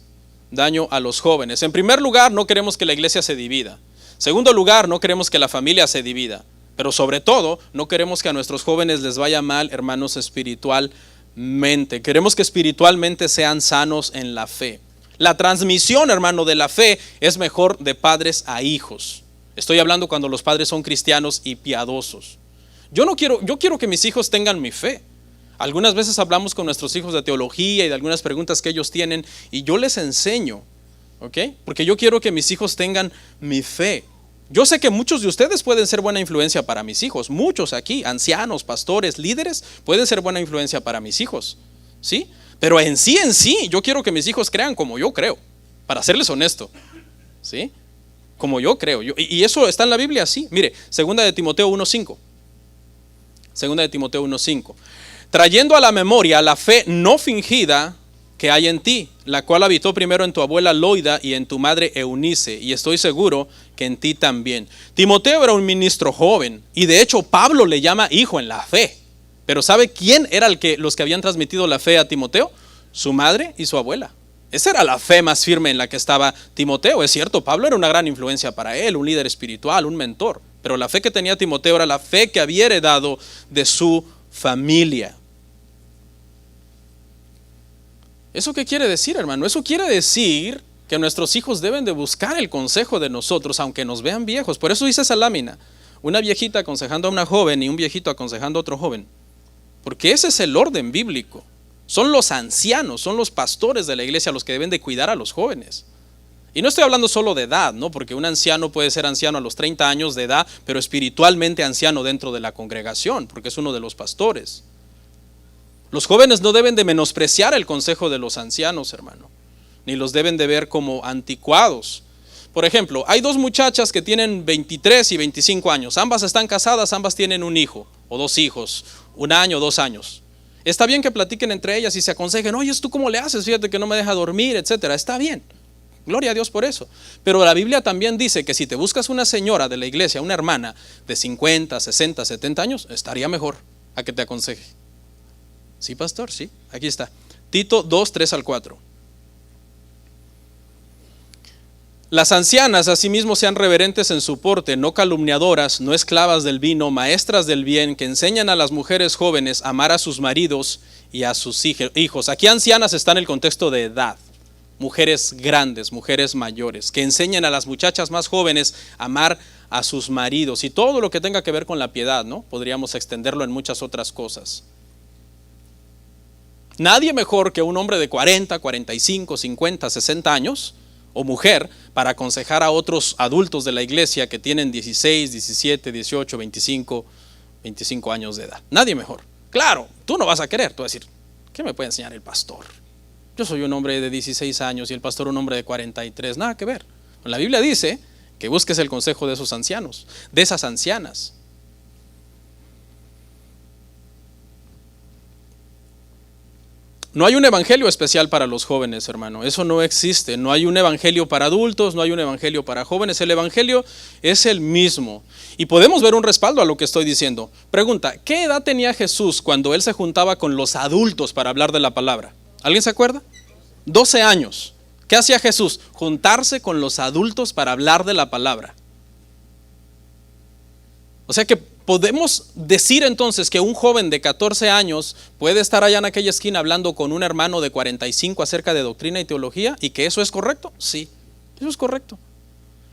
Daño a los jóvenes. En primer lugar, no queremos que la iglesia se divida. Segundo lugar, no queremos que la familia se divida, pero sobre todo, no queremos que a nuestros jóvenes les vaya mal, hermanos, espiritualmente. Queremos que espiritualmente sean sanos en la fe. La transmisión, hermano, de la fe es mejor de padres a hijos. Estoy hablando cuando los padres son cristianos y piadosos. Yo quiero que mis hijos tengan mi fe. Algunas veces hablamos con nuestros hijos de teología y de algunas preguntas que ellos tienen y yo les enseño. ¿Ok? Porque yo quiero que mis hijos tengan mi fe. Yo sé que muchos de ustedes pueden ser buena influencia para mis hijos. Muchos aquí, ancianos, pastores, líderes, pueden ser buena influencia para mis hijos. ¿Sí? Pero en sí, yo quiero que mis hijos crean como yo creo. Para serles honesto. ¿Sí? Como yo creo. Y eso está en la Biblia así. Mire, 2 de Timoteo 1:5. 2 de Timoteo 1:5. Trayendo a la memoria la fe no fingida que hay en ti, la cual habitó primero en tu abuela Loida y en tu madre Eunice, y estoy seguro que en ti también. Timoteo era un ministro joven, y de hecho Pablo le llama hijo en la fe. Pero ¿sabe quién era los que habían transmitido la fe a Timoteo? Su madre y su abuela. Esa era la fe más firme en la que estaba Timoteo. Es cierto, Pablo era una gran influencia para él, un líder espiritual, un mentor. Pero la fe que tenía Timoteo era la fe que había heredado de su familia. ¿Eso qué quiere decir, hermano? Eso quiere decir que nuestros hijos deben de buscar el consejo de nosotros, aunque nos vean viejos. Por eso dice esa lámina, una viejita aconsejando a una joven y un viejito aconsejando a otro joven. Porque ese es el orden bíblico. Son los ancianos, son los pastores de la iglesia los que deben de cuidar a los jóvenes. Y no estoy hablando solo de edad, ¿no? Porque un anciano puede ser anciano a los 30 años de edad, pero espiritualmente anciano dentro de la congregación, porque es uno de los pastores. Los jóvenes no deben de menospreciar el consejo de los ancianos, hermano, ni los deben de ver como anticuados. Por ejemplo, hay dos muchachas que tienen 23 y 25 años, ambas están casadas, ambas tienen un hijo o dos hijos, 1 año, 2 años. Está bien que platiquen entre ellas y se aconsejen, oye, ¿tú cómo le haces? Fíjate que no me deja dormir, etcétera. Está bien, Gloria a Dios por eso. Pero la Biblia también dice que si te buscas una señora de la iglesia, una hermana de 50, 60, 70 años, estaría mejor a que te aconseje. Sí, pastor, sí, aquí está. Tito 2, 3 al 4. Las ancianas asimismo sean reverentes en su porte, no calumniadoras, no esclavas del vino, maestras del bien, que enseñan a las mujeres jóvenes a amar a sus maridos y a sus hijos. Aquí ancianas está en el contexto de edad. Mujeres grandes, mujeres mayores, que enseñen a las muchachas más jóvenes a amar a sus maridos y todo lo que tenga que ver con la piedad, ¿no? Podríamos extenderlo en muchas otras cosas. Nadie mejor que un hombre de 40, 45, 50, 60 años o mujer para aconsejar a otros adultos de la iglesia que tienen 16, 17, 18, 25 años de edad. Nadie mejor. Claro, tú no vas a querer, tú vas a decir, ¿qué me puede enseñar el pastor? Yo soy un hombre de 16 años y el pastor un hombre de 43, nada que ver. La Biblia dice que busques el consejo de esos ancianos, de esas ancianas. No hay un evangelio especial para los jóvenes, hermano, eso no existe. No hay un evangelio para adultos, no hay un evangelio para jóvenes, el evangelio es el mismo. Y podemos ver un respaldo a lo que estoy diciendo. Pregunta, ¿qué edad tenía Jesús cuando él se juntaba con los adultos para hablar de la palabra? ¿Alguien se acuerda? 12 años. ¿Qué hacía Jesús? Juntarse con los adultos para hablar de la palabra. O sea que podemos decir entonces que un joven de 14 años puede estar allá en aquella esquina hablando con un hermano de 45 acerca de doctrina y teología y que eso es correcto. Sí, eso es correcto.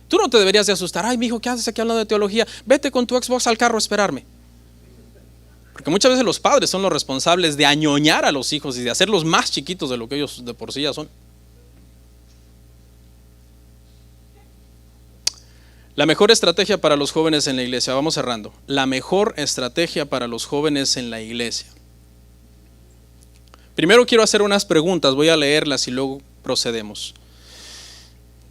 Tú no te deberías de asustar. Ay, mijo, ¿qué haces aquí hablando de teología? Vete con tu Xbox al carro a esperarme. Porque muchas veces los padres son los responsables de añoñar a los hijos y de hacerlos más chiquitos de lo que ellos de por sí ya son. La mejor estrategia para los jóvenes en la iglesia, vamos cerrando. La mejor estrategia para los jóvenes en la iglesia. Primero quiero hacer unas preguntas, voy a leerlas y luego procedemos.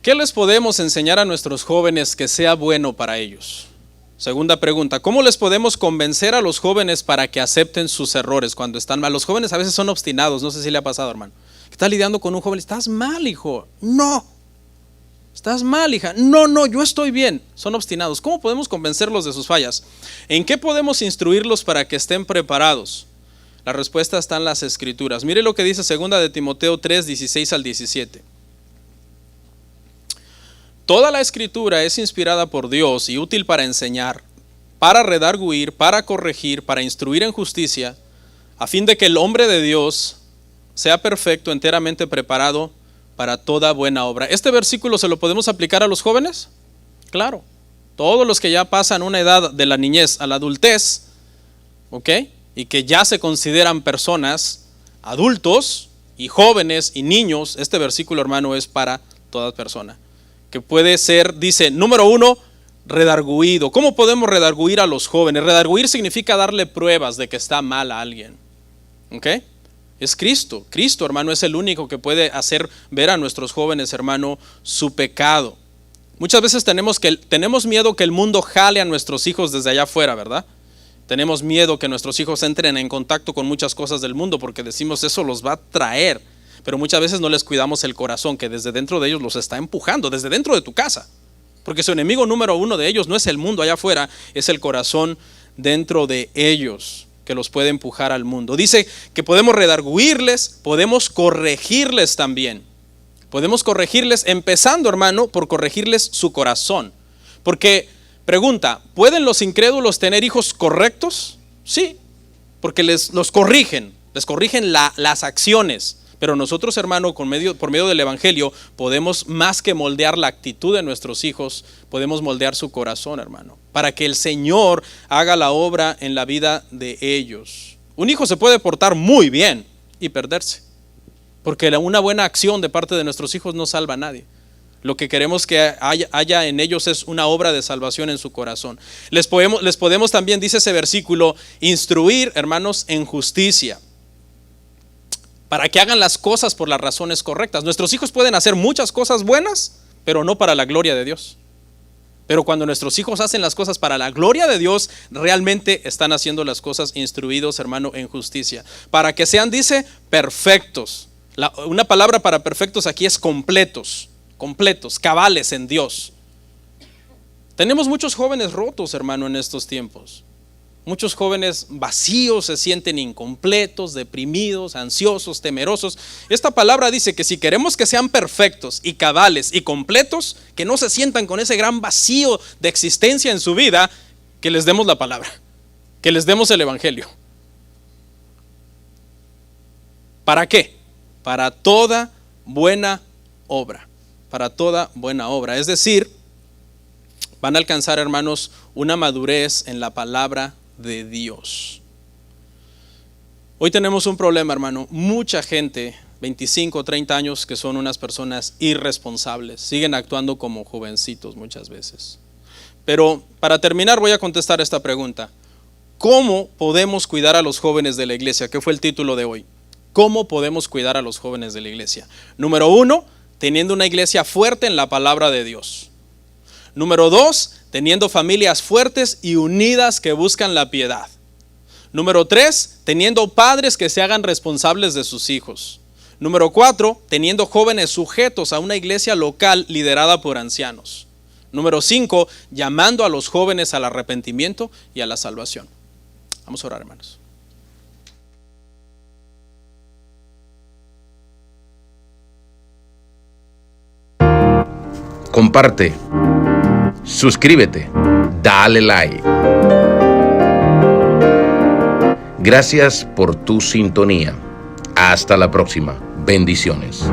¿Qué les podemos enseñar a nuestros jóvenes que sea bueno para ellos? Segunda pregunta, ¿cómo les podemos convencer a los jóvenes para que acepten sus errores cuando están mal? Los jóvenes a veces son obstinados, no sé si le ha pasado, hermano. Está lidiando con un joven, estás mal, hijo. No. Estás mal, hija. No, yo estoy bien. Son obstinados. ¿Cómo podemos convencerlos de sus fallas? ¿En qué podemos instruirlos para que estén preparados? La respuesta está en las Escrituras. Mire lo que dice 2 de Timoteo 3, 16 al 17. Toda la Escritura es inspirada por Dios y útil para enseñar, para redarguir, para corregir, para instruir en justicia, a fin de que el hombre de Dios sea perfecto, enteramente preparado para toda buena obra. ¿Este versículo se lo podemos aplicar a los jóvenes? Claro. Todos los que ya pasan una edad de la niñez a la adultez, ¿ok? Y que ya se consideran personas, adultos y jóvenes y niños, este versículo, hermano, es para toda persona. Que puede ser, dice, número 1, redarguido. ¿Cómo podemos redarguir a los jóvenes? Redarguir significa darle pruebas de que está mal a alguien. ¿Ok? Es Cristo. Cristo, hermano, es el único que puede hacer ver a nuestros jóvenes, hermano, su pecado. Muchas veces tenemos miedo que el mundo jale a nuestros hijos desde allá afuera, ¿verdad? Tenemos miedo que nuestros hijos entren en contacto con muchas cosas del mundo porque decimos eso los va a traer. Pero muchas veces no les cuidamos el corazón que desde dentro de ellos los está empujando, desde dentro de tu casa. Porque su enemigo número 1 de ellos no es el mundo allá afuera, es el corazón dentro de ellos que los puede empujar al mundo. Dice que podemos redarguirles, podemos corregirles también. Podemos corregirles empezando, hermano, por corregirles su corazón. Porque, pregunta, ¿pueden los incrédulos tener hijos correctos? Sí, porque los corrigen, les corrigen las acciones. Pero nosotros, hermano, por medio del evangelio, podemos más que moldear la actitud de nuestros hijos, podemos moldear su corazón, hermano, para que el Señor haga la obra en la vida de ellos. Un hijo se puede portar muy bien y perderse, porque una buena acción de parte de nuestros hijos no salva a nadie. Lo que queremos que haya en ellos es una obra de salvación en su corazón. Les podemos también, dice ese versículo, instruir, hermanos, en justicia, para que hagan las cosas por las razones correctas. Nuestros hijos pueden hacer muchas cosas buenas, pero no para la gloria de Dios. Pero cuando nuestros hijos hacen las cosas para la gloria de Dios, realmente están haciendo las cosas instruidos, hermano, en justicia. Para que sean, dice, perfectos. Una palabra para perfectos aquí es completos. completos, cabales en Dios. Tenemos muchos jóvenes rotos, hermano, en estos tiempos. Muchos jóvenes vacíos, se sienten incompletos, deprimidos, ansiosos, temerosos. Esta palabra dice que si queremos que sean perfectos y cabales y completos, que no se sientan con ese gran vacío de existencia en su vida, que les demos la palabra, que les demos el evangelio. ¿Para qué? Para toda buena obra. Para toda buena obra. Es decir, van a alcanzar, hermanos, una madurez en la palabra de Dios. Hoy tenemos un problema, hermano. Mucha gente, 25 o 30 años, que son unas personas irresponsables, siguen actuando como jovencitos muchas veces. Pero para terminar voy a contestar esta pregunta. ¿Cómo podemos cuidar a los jóvenes de la iglesia? ¿Qué fue el título de hoy? ¿Cómo podemos cuidar a los jóvenes de la iglesia? Número 1, teniendo una iglesia fuerte en la palabra de Dios. Número 2, teniendo familias fuertes y unidas que buscan la piedad. Número 3, teniendo padres que se hagan responsables de sus hijos. Número 4, teniendo jóvenes sujetos a una iglesia local liderada por ancianos. Número 5, llamando a los jóvenes al arrepentimiento y a la salvación. Vamos a orar, hermanos. Comparte, suscríbete, dale like. Gracias por tu sintonía. Hasta la próxima. Bendiciones.